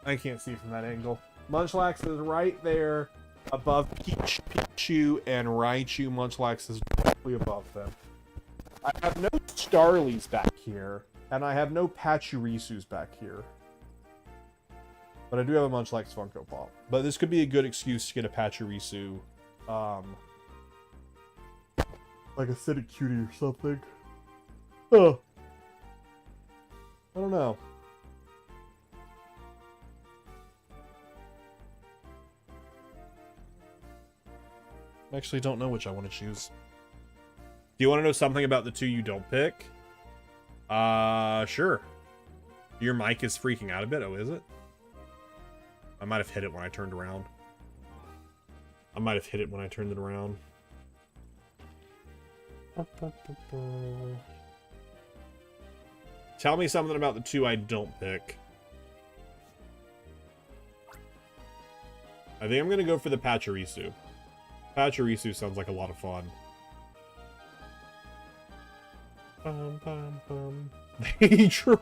I can't see it from that angle. Munchlax is right there above Pichu and Raichu. Munchlax is directly above them. I have no Starlies back here, and I have no Pachirisus back here. But I do have a Munchlax Funko Pop. But this could be a good excuse to get a Pachirisu. Like a Acidic Cutie or something. Oh. I don't know. I actually don't know which I want to choose. Do you want to know something about the two you don't pick? Sure. Your mic is freaking out a bit. Oh, is it? I might have hit it when I turned around. I might have hit it when I turned it around. Tell me something about the two I don't pick. I think I'm going to go for the Pachirisu. Pachirisu sounds like a lot of fun. Bum, bum, bum. They drow.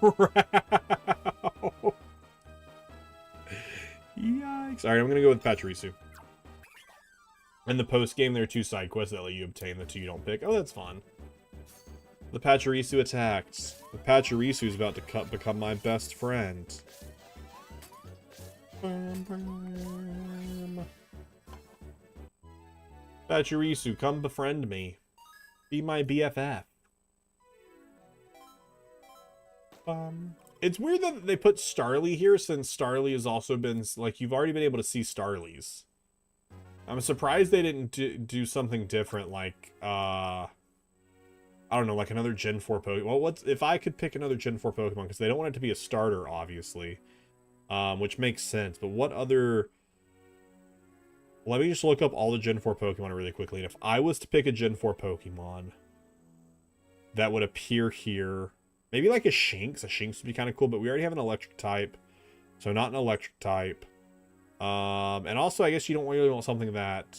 Yikes. Alright, I'm going to go with Pachirisu. In the post-game, there are 2 side quests that let you obtain the 2 you don't pick. Oh, that's fun. The Pachirisu attacked. The Pachirisu is about to become my best friend. Pachirisu, come befriend me. Be my BFF. It's weird that they put Starly here, since Starly has also been, like, you've already been able to see Starlies. I'm surprised they didn't do something different, like, I don't know, like another Gen 4 Pokemon. Well, if I could pick another Gen 4 Pokemon, because they don't want it to be a starter, obviously. Which makes sense, but what other... Let me just look up all the Gen 4 Pokemon really quickly, and if I was to pick a Gen 4 Pokemon that would appear here... Maybe like a Shinx. A Shinx would be kind of cool, but we already have an electric type. So not an electric type. And also, I guess you don't really want something that...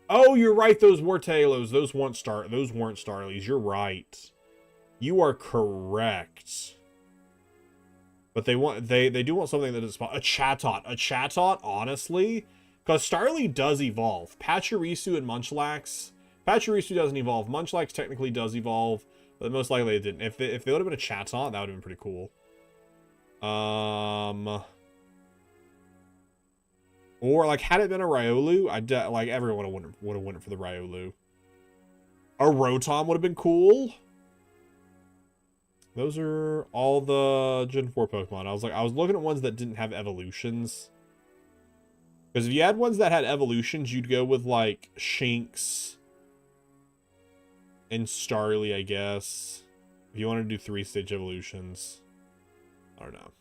Oh, you're right. Those were Talos. Those weren't Starlies. You're right. You are correct. But they do want something that is a Chatot. A Chatot, honestly, because Starly does evolve. Pachirisu and Munchlax. Pachirisu doesn't evolve. Munchlax technically does evolve. But most likely it didn't. If they would have been a Chatot, that would have been pretty cool. Or, like, had it been a Riolu, like, everyone would have went for the Riolu. A Rotom would have been cool. Those are all the Gen 4 Pokemon. I was looking at ones that didn't have evolutions. Because if you had ones that had evolutions, you'd go with, like, Shinx and Starly, I guess. If you want to do 3-stage evolutions. I don't know.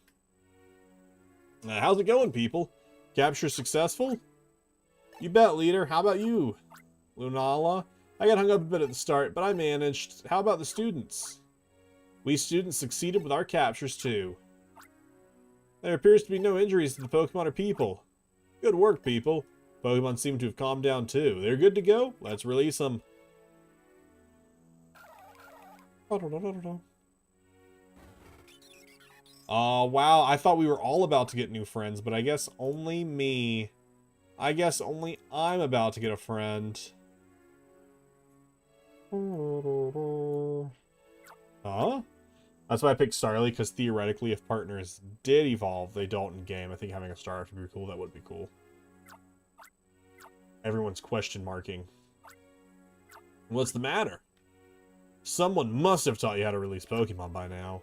How's it going, people? Capture successful? You bet, leader. How about you, Lunala? I got hung up a bit at the start, but I managed. How about the students? We students succeeded with our captures, too. There appears to be no injuries to the Pokemon or people. Good work, people. Pokemon seem to have calmed down, too. They're good to go? Let's release them. Oh, wow. I thought we were all about to get new friends, but I guess only me. I guess only I'm about to get a friend. Huh? That's why I picked Starly, because theoretically, if partners did evolve, they don't in-game. I think having a star would be cool. That would be cool. Everyone's question marking. What's the matter? Someone must have taught you how to release Pokemon by now.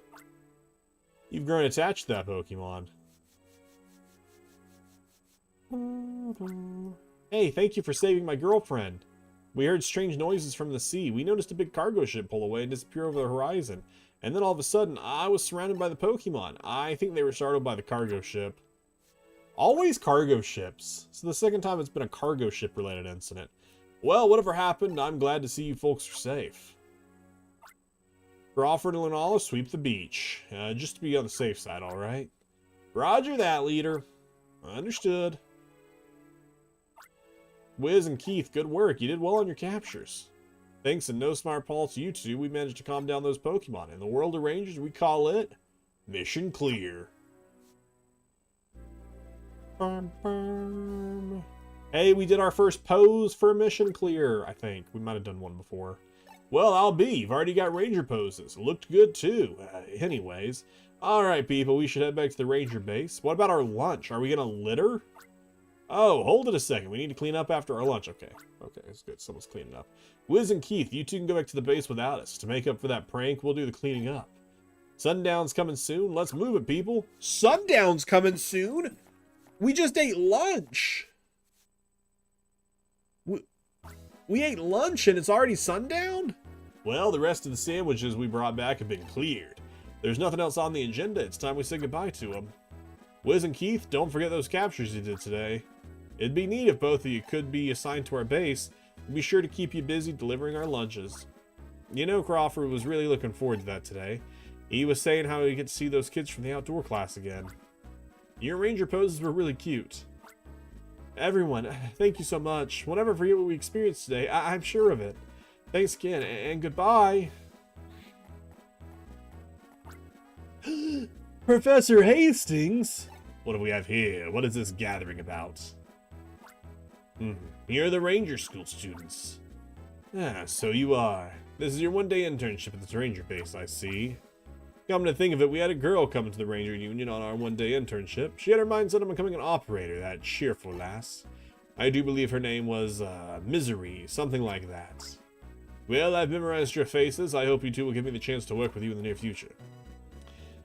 You've grown attached to that Pokemon. Hey, thank you for saving my girlfriend. We heard strange noises from the sea. We noticed a big cargo ship pull away and disappear over the horizon. And then all of a sudden, I was surrounded by the Pokemon. I think they were startled by the cargo ship. Always cargo ships. So the second time it's been a cargo ship related incident. Well, whatever happened, I'm glad to see you folks are safe. Crawford and Lunala, sweep the beach. Just to be on the safe side, alright? Roger that, leader. Understood. Wiz and Keith, good work. You did well on your captures. Thanks and no smart Paul to you two, we managed to calm down those Pokemon. In the world of Rangers, we call it Mission Clear. Hey, we did our first pose for Mission Clear, I think. We might have done one before. Well, I'll be. You've already got Ranger poses. It looked good, too. Anyways. Alright, people. We should head back to the Ranger base. What about our lunch? Are we going to litter? Oh, hold it a second. We need to clean up after our lunch. Okay. Okay, that's good. Someone's cleaning up. Wiz and Keith, you two can go back to the base without us. To make up for that prank, we'll do the cleaning up. Sundown's coming soon. Let's move it, people. Sundown's coming soon? We just ate lunch. We ate lunch and it's already sundown? Well, the rest of the sandwiches we brought back have been cleared. There's nothing else on the agenda. It's time we say goodbye to them. Wiz and Keith, don't forget those captures you did today. It'd be neat if both of you could be assigned to our base. We'd be sure to keep you busy delivering our lunches. You know, Crawford was really looking forward to that today. He was saying how he'd get to see those kids from the outdoor class again. Your ranger poses were really cute. Everyone, thank you so much. We'll never forget what we experienced today. I'm sure of it. Thanks again, and goodbye. Professor Hastings? What do we have here? What is this gathering about? Here are the Ranger School students. Ah, so you are. This is your one-day internship at this Ranger base, I see. Come to think of it, we had a girl come to the Ranger Union on our one-day internship. She had her mind set on becoming an operator, that cheerful lass. I do believe her name was, Misery, something like that. Well, I've memorized your faces. I hope you two will give me the chance to work with you in the near future.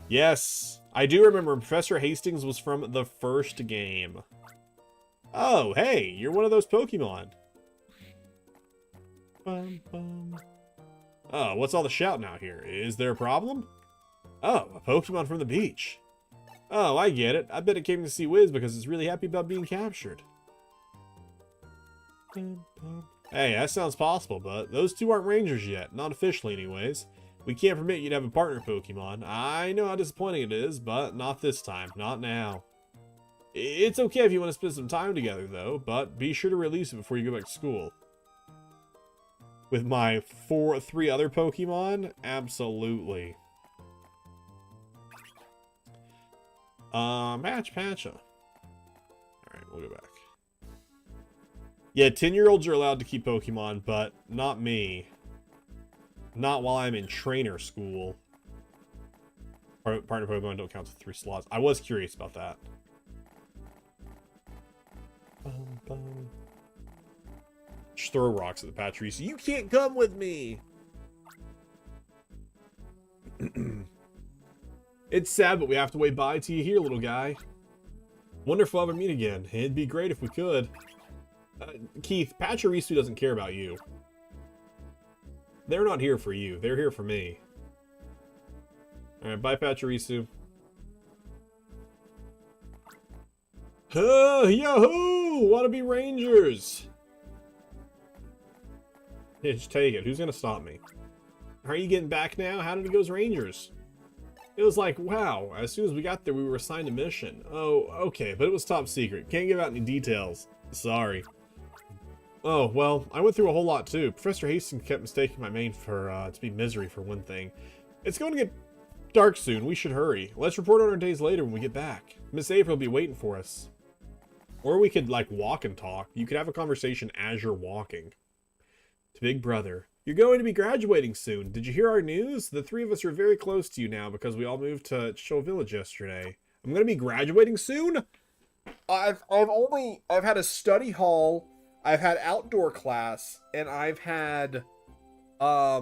Yes, I do remember Professor Hastings was from the first game. Oh, hey, you're one of those Pokemon. Oh, what's all the shouting out here? Is there a problem? Oh, a Pokemon from the beach. Oh, I get it. I bet it came to see Wiz because it's really happy about being captured. Hey, that sounds possible, but those two aren't Rangers yet. Not officially, anyways. We can't permit you to have a partner Pokemon. I know how disappointing it is, but not this time. Not now. It's okay if you want to spend some time together, though, but be sure to release it before you go back to school. With my 3 other Pokemon? Absolutely. Match Patcha. Alright, we'll go back. Yeah, 10-year-olds are allowed to keep Pokemon, but not me. Not while I'm in trainer school. Partner Pokemon don't count to 3 slots. I was curious about that. Just throw rocks at the Patrice. You can't come with me! It's sad, but we have to wave bye to you here, little guy. Wonder if we'll ever meet again. It'd be great if we could. Keith, Pachirisu doesn't care about you. They're not here for you. They're here for me. Alright, bye, Pachirisu. Yahoo! Wanna be Rangers? Yeah, just take it. Who's gonna stop me? Are you getting back now? How did it go as Rangers? It was like, wow, as soon as we got there, we were assigned a mission. Oh, okay, but it was top secret. Can't give out any details. Sorry. Oh, well, I went through a whole lot too. Professor Hastings kept mistaking my name for, to be Misery for one thing. It's going to get dark soon. We should hurry. Let's report on our days later when we get back. Miss April will be waiting for us. Or we could, like, walk and talk. You could have a conversation as you're walking. To Big Brother. You're going to be graduating soon. Did you hear our news? The three of us are very close to you now because we all moved to Show Village yesterday. I'm going to be graduating soon? I've had a study hall, I've had outdoor class, and I've had a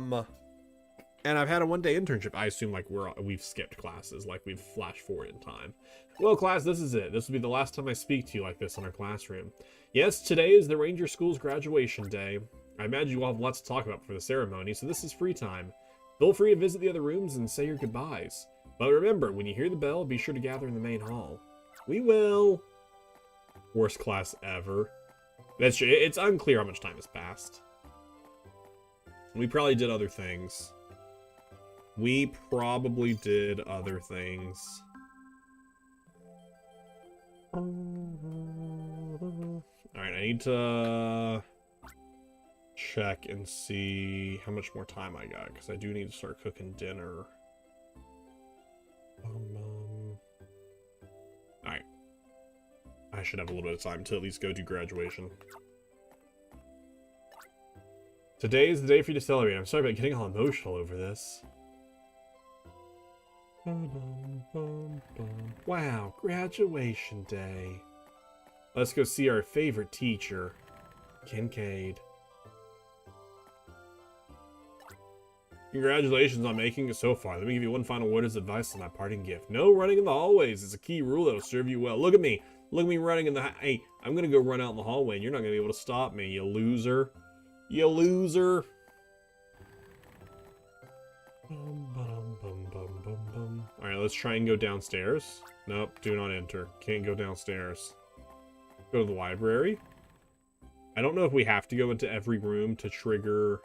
one-day internship. I assume like we've skipped classes, like we've flashed forward in time. Well, class, this is it. This will be the last time I speak to you like this in our classroom. Yes, today is the Ranger School's graduation day. I imagine you all have lots to talk about for the ceremony, so this is free time. Feel free to visit the other rooms and say your goodbyes. But remember, when you hear the bell, be sure to gather in the main hall. We will. Worst class ever. That's true. It's unclear how much time has passed. We probably did other things. Alright, I need to check and see how much more time I got, because I do need to start cooking dinner. Alright. I should have a little bit of time to at least go do graduation. Today is the day for you to celebrate. I'm sorry about getting all emotional over this. Wow, graduation day. Let's go see our favorite teacher, Kincaid. Congratulations on making it so far. Let me give you one final word as advice on that parting gift. No running in the hallways is a key rule that'll serve you well. Look at me. Look at me running in the... Hey, I'm gonna go run out in the hallway and you're not gonna be able to stop me, you loser. You loser. Alright, let's try and go downstairs. Nope, do not enter. Can't go downstairs. Go to the library. I don't know if we have to go into every room to trigger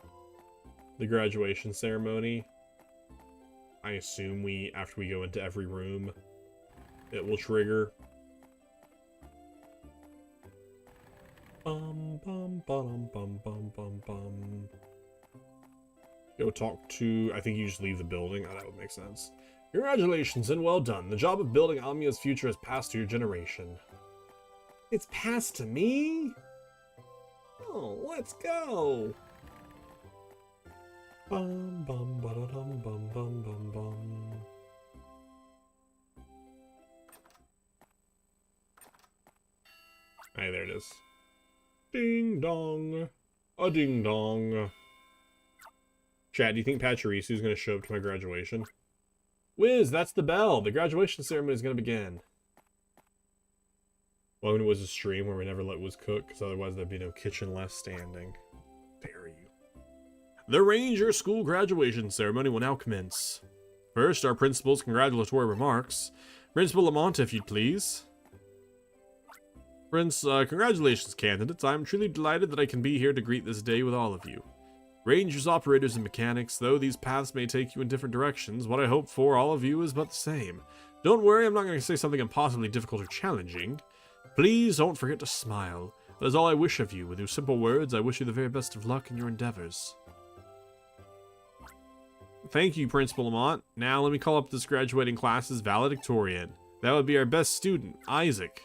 the graduation ceremony. I assume after we go into every room, it will trigger. Go talk to... I think you just leave the building. Oh, that would make sense. Congratulations and well done. The job of building Almia's future has passed to your generation. It's passed to me? Oh, let's go. Bum bum ba-da-dum bum bum bum bum. Hey, there it is. Ding dong. A ding dong. Chad, do you think Pachirisu is going to show up to my graduation? Wiz, that's the bell. The graduation ceremony is going to begin. Welcome to Wiz's stream where we never let Wiz cook, because otherwise there'd be no kitchen left standing. Dare you. The Ranger School graduation ceremony will now commence. First, our principal's congratulatory remarks. Principal Lamont, if you'd please. Congratulations, candidates. I am truly delighted that I can be here to greet this day with all of you. Rangers, operators, and mechanics, though these paths may take you in different directions, what I hope for all of you is but the same. Don't worry, I'm not going to say something impossibly difficult or challenging. Please don't forget to smile. That is all I wish of you. With your simple words, I wish you the very best of luck in your endeavors. Thank you, Principal Lamont. Now let me call up this graduating class's valedictorian. That would be our best student, Isaac.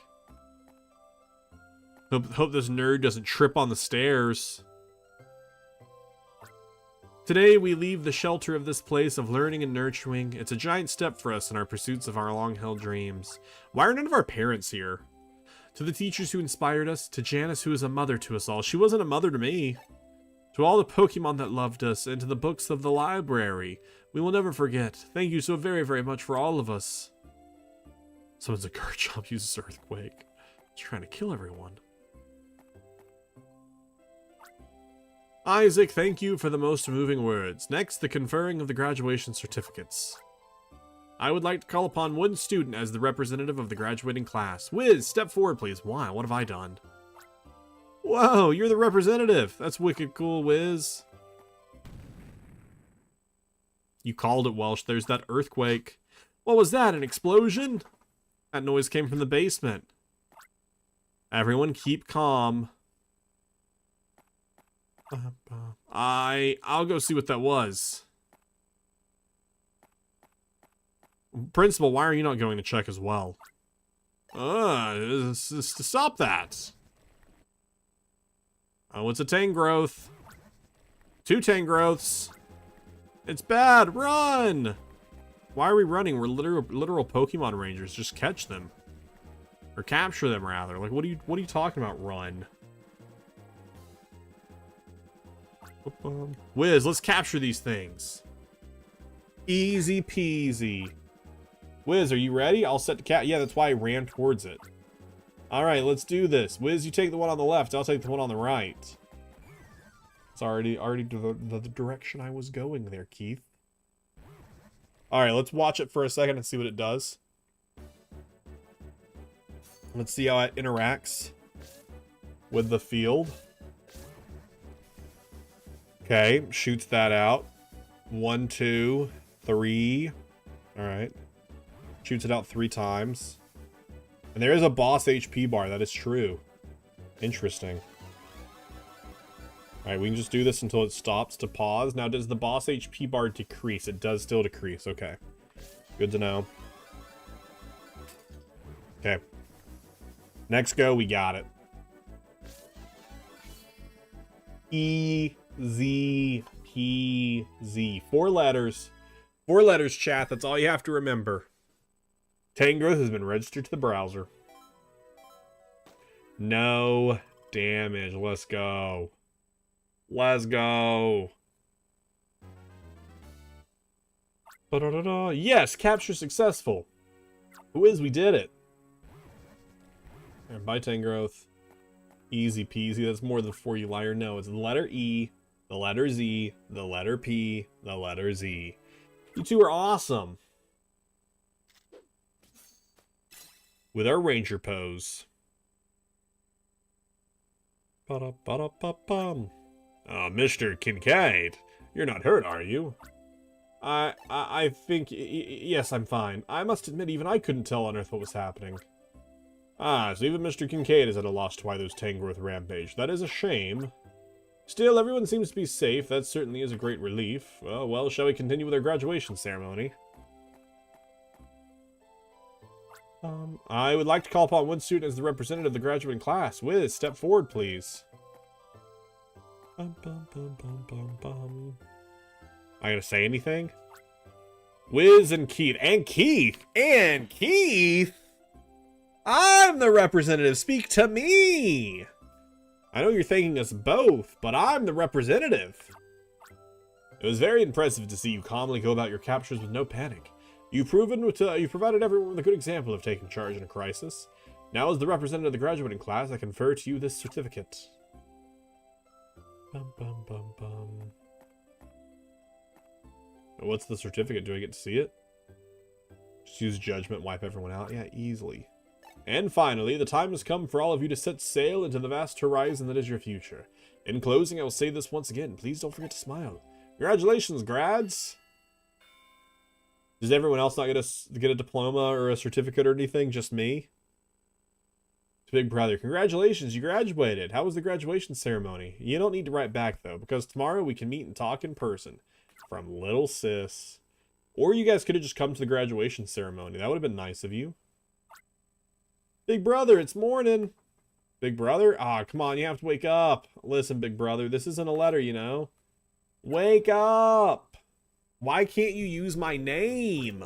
Hope this nerd doesn't trip on the stairs. Today, we leave the shelter of this place of learning and nurturing. It's a giant step for us in our pursuits of our long-held dreams. Why are none of our parents here? To the teachers who inspired us, to Janice who is a mother to us all. She wasn't a mother to me. To all the Pokemon that loved us, and to the books of the library. We will never forget. Thank you so very, very much for all of us. Someone's a Garchomp uses Earthquake. He's trying to kill everyone. Isaac, thank you for the most moving words. Next, the conferring of the graduation certificates. I would like to call upon one student as the representative of the graduating class. Wiz, step forward, please. Why? What have I done? Whoa, you're the representative. That's wicked cool, Wiz. You called it, Welsh. There's that earthquake. What was that, an explosion? That noise came from the basement. Everyone keep calm. I'll go see what that was. Principal, why are you not going to check as well? To stop that. Oh, it's a tang growth. 2 tang growths. It's bad. Run! Why are we running? We're literal Pokemon Rangers. Just catch them. Or capture them, rather. Like, what are you talking about, run? Wiz, let's capture these things. Easy peasy. Wiz, are you ready? I'll set the cat. Yeah, that's why I ran towards it. Alright, let's do this. Wiz, you take the one on the left. I'll take the one on the right. It's already the direction I was going there, Keith. Alright, let's watch it for a second and see what it does. Let's see how it interacts with the field. Okay, shoots that out. 1, 2, 3. Alright. Shoots it out 3 times. And there is a boss HP bar, that is true. Interesting. Alright, we can just do this until it stops to pause. Now, does the boss HP bar decrease? It does still decrease, okay. Good to know. Okay. Next go, we got it. E-Z-P-Z. 4 letters. 4 letters, chat. That's all you have to remember. Tangrowth has been registered to the browser. No damage. Let's go. Let's go. Ba-da-da-da. Yes, capture successful. Wiz, we did it. Right, bye, Tangrowth. Easy peasy. That's more than 4, you liar. No, it's the letter E, the letter Z, the letter P, the letter Z. You two are awesome. With our ranger pose. Ba-da-ba-da-ba-bum. Mr. Kincaid, you're not hurt, are you? I think, yes, I'm fine. I must admit, even I couldn't tell on Earth what was happening. So even Mr. Kincaid is at a loss to why those Tangrowth rampage. That is a shame. Still, everyone seems to be safe. That certainly is a great relief. Well, shall we continue with our graduation ceremony? I would like to call upon one student as the representative of the graduating class. Wiz, step forward, please. Bum, bum, bum, bum, bum, bum. Am I gonna say anything? Wiz and Keith. And Keith! And Keith! I'm the representative. Speak to me! I know you're thanking us both, but I'm the representative. It was very impressive to see you calmly go about your captures with no panic. You've provided everyone with a good example of taking charge in a crisis. Now, as the representative of the graduating class, I confer to you this certificate. Bum, bum, bum, bum. What's the certificate? Do I get to see it? Just use judgment, wipe everyone out. Yeah, easily. And finally, the time has come for all of you to set sail into the vast horizon that is your future. In closing, I will say this once again. Please don't forget to smile. Congratulations, grads! Does everyone else not get a diploma or a certificate or anything? Just me? To Big Brother. Congratulations, you graduated. How was the graduation ceremony? You don't need to write back, though, because tomorrow we can meet and talk in person. From Little Sis. Or you guys could have just come to the graduation ceremony. That would have been nice of you. Big Brother, it's morning. Big Brother? Ah, come on, you have to wake up. Listen, Big Brother, this isn't a letter, you know. Wake up! Why can't you use my name?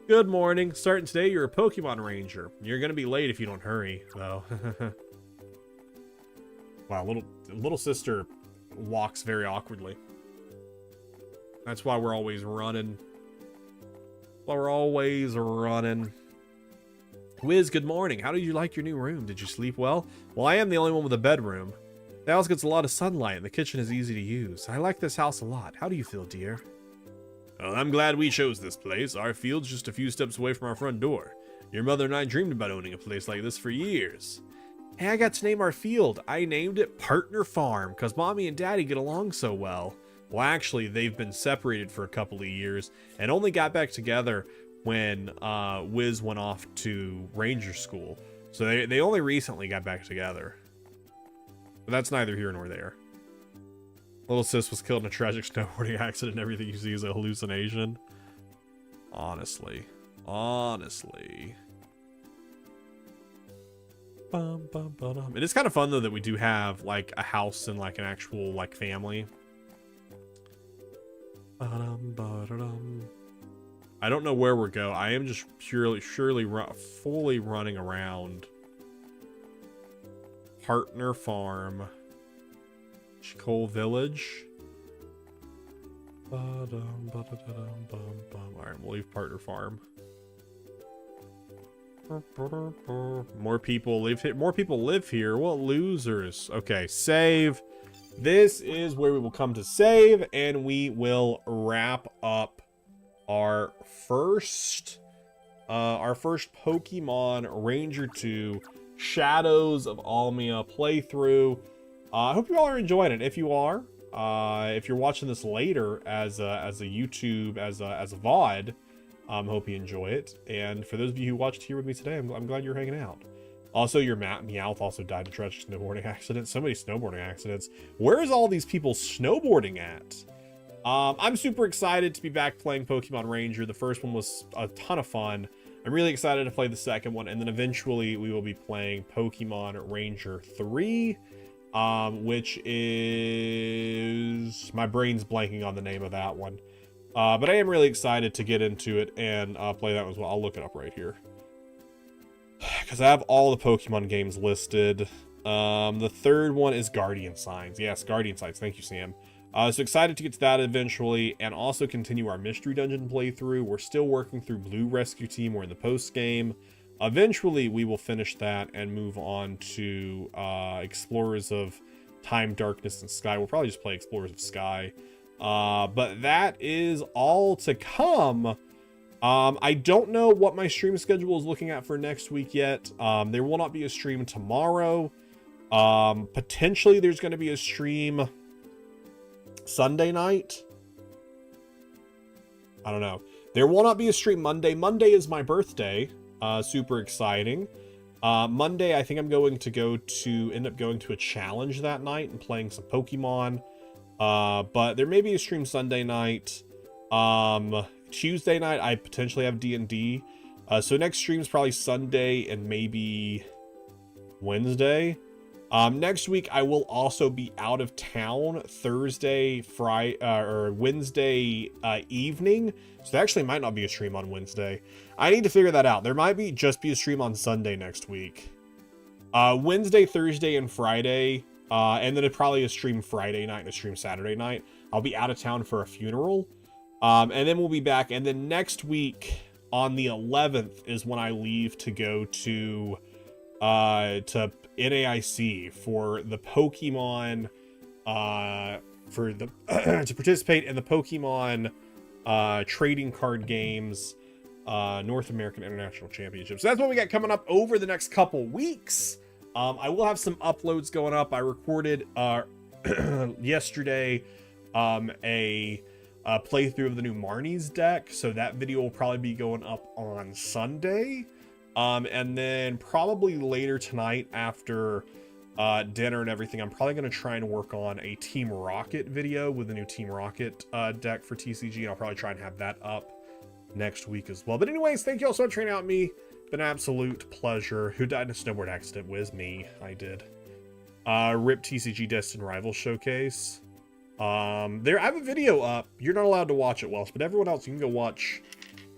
Good morning. Starting today, you're a Pokemon Ranger. You're gonna be late if you don't hurry, though. Wow, little sister walks very awkwardly. That's why we're always running. Wiz, good morning. How did you like your new room? Did you sleep well? Well, I am the only one with a bedroom. The house gets a lot of sunlight and the kitchen is easy to use. I like this house a lot. How do you feel, dear? Well, I'm glad we chose this place. Our field's just a few steps away from our front door. Your mother and I dreamed about owning a place like this for years. Hey, I got to name our field. I named it Partner Farm because Mommy and Daddy get along so well. Well, actually, they've been separated for a couple of years and only got back together when Wiz went off to Ranger School. So they only recently got back together. But that's neither here nor there. Little sis was killed in a tragic snowboarding accident and everything you see is a hallucination. Honestly. It is kind of fun though that we do have like a house and like an actual like family. I don't know where we're going. I am just fully running around. Partner Farm. Chicole Village. Alright, we'll leave Partner Farm. More people live here. More people live here. What losers? Okay, save. This is where we will come to save, and we will wrap up our first Pokemon Ranger 2 Shadows of Almia playthrough. I hope you all are enjoying it. If you are, if you're watching this later as a YouTube, as a VOD, hope you enjoy it. And for those of you who watched here with me today, I'm glad you're hanging out. Also, your Meowth also died in a tragic snowboarding accident. So many snowboarding accidents. Where is all these people snowboarding at? I'm super excited to be back playing Pokemon Ranger. The first one was a ton of fun. I'm really excited to play the second one. And then eventually we will be playing Pokemon Ranger 3. Which is... my brain's blanking on the name of that one. But I am really excited to get into it and play that one as well. I'll look it up right here. Because I have all the Pokemon games listed. The third one is Guardian Signs. Yes, Guardian Signs. Thank you, Sam. So excited to get to that eventually, and also continue our Mystery Dungeon playthrough. We're still working through Blue Rescue Team. We're in the post-game. Eventually, we will finish that and move on to Explorers of Time, Darkness, and Sky. We'll probably just play Explorers of Sky. But that is all to come. I don't know what my stream schedule is looking at for next week yet. There will not be a stream tomorrow. Potentially there's going to be a stream Sunday night. I don't know. There will not be a stream Monday. Monday is my birthday. Super exciting. Monday, I think I'm going to end up going to a challenge that night and playing some Pokemon. But there may be a stream Sunday night. Tuesday night, I potentially have D&D. So next stream is probably Sunday and maybe Wednesday. Next week, I will also be out of town Thursday, Friday, or Wednesday evening. So there actually might not be a stream on Wednesday. I need to figure that out. There might just be a stream on Sunday next week. Wednesday, Thursday, and Friday. And then probably a stream Friday night and a stream Saturday night. I'll be out of town for a funeral. And then we'll be back. And then next week on the 11th is when I leave to go to NAIC for the Pokemon, to participate in the Pokemon trading card games North American International Championship. So that's what we got coming up over the next couple weeks. I will have some uploads going up. I recorded yesterday a playthrough of the new Marnie's deck, so that video will probably be going up on Sunday. And then probably later tonight after dinner and everything, I'm probably going to try and work on a Team Rocket video with the new Team Rocket deck for TCG, and I'll probably try and have that up next week as well. But anyways, thank you all so much for hanging out with me. Been an absolute pleasure. Who died in a snowboard accident? Was me. I did. RIP TCG Destined Rivals Showcase. I have a video up. You're not allowed to watch it, Welsh, but everyone else, you can go watch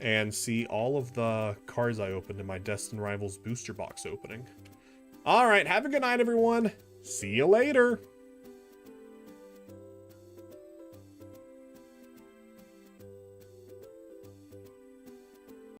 and see all of the cards I opened in my Destined Rivals booster box opening. All right, have a good night, everyone. See you later.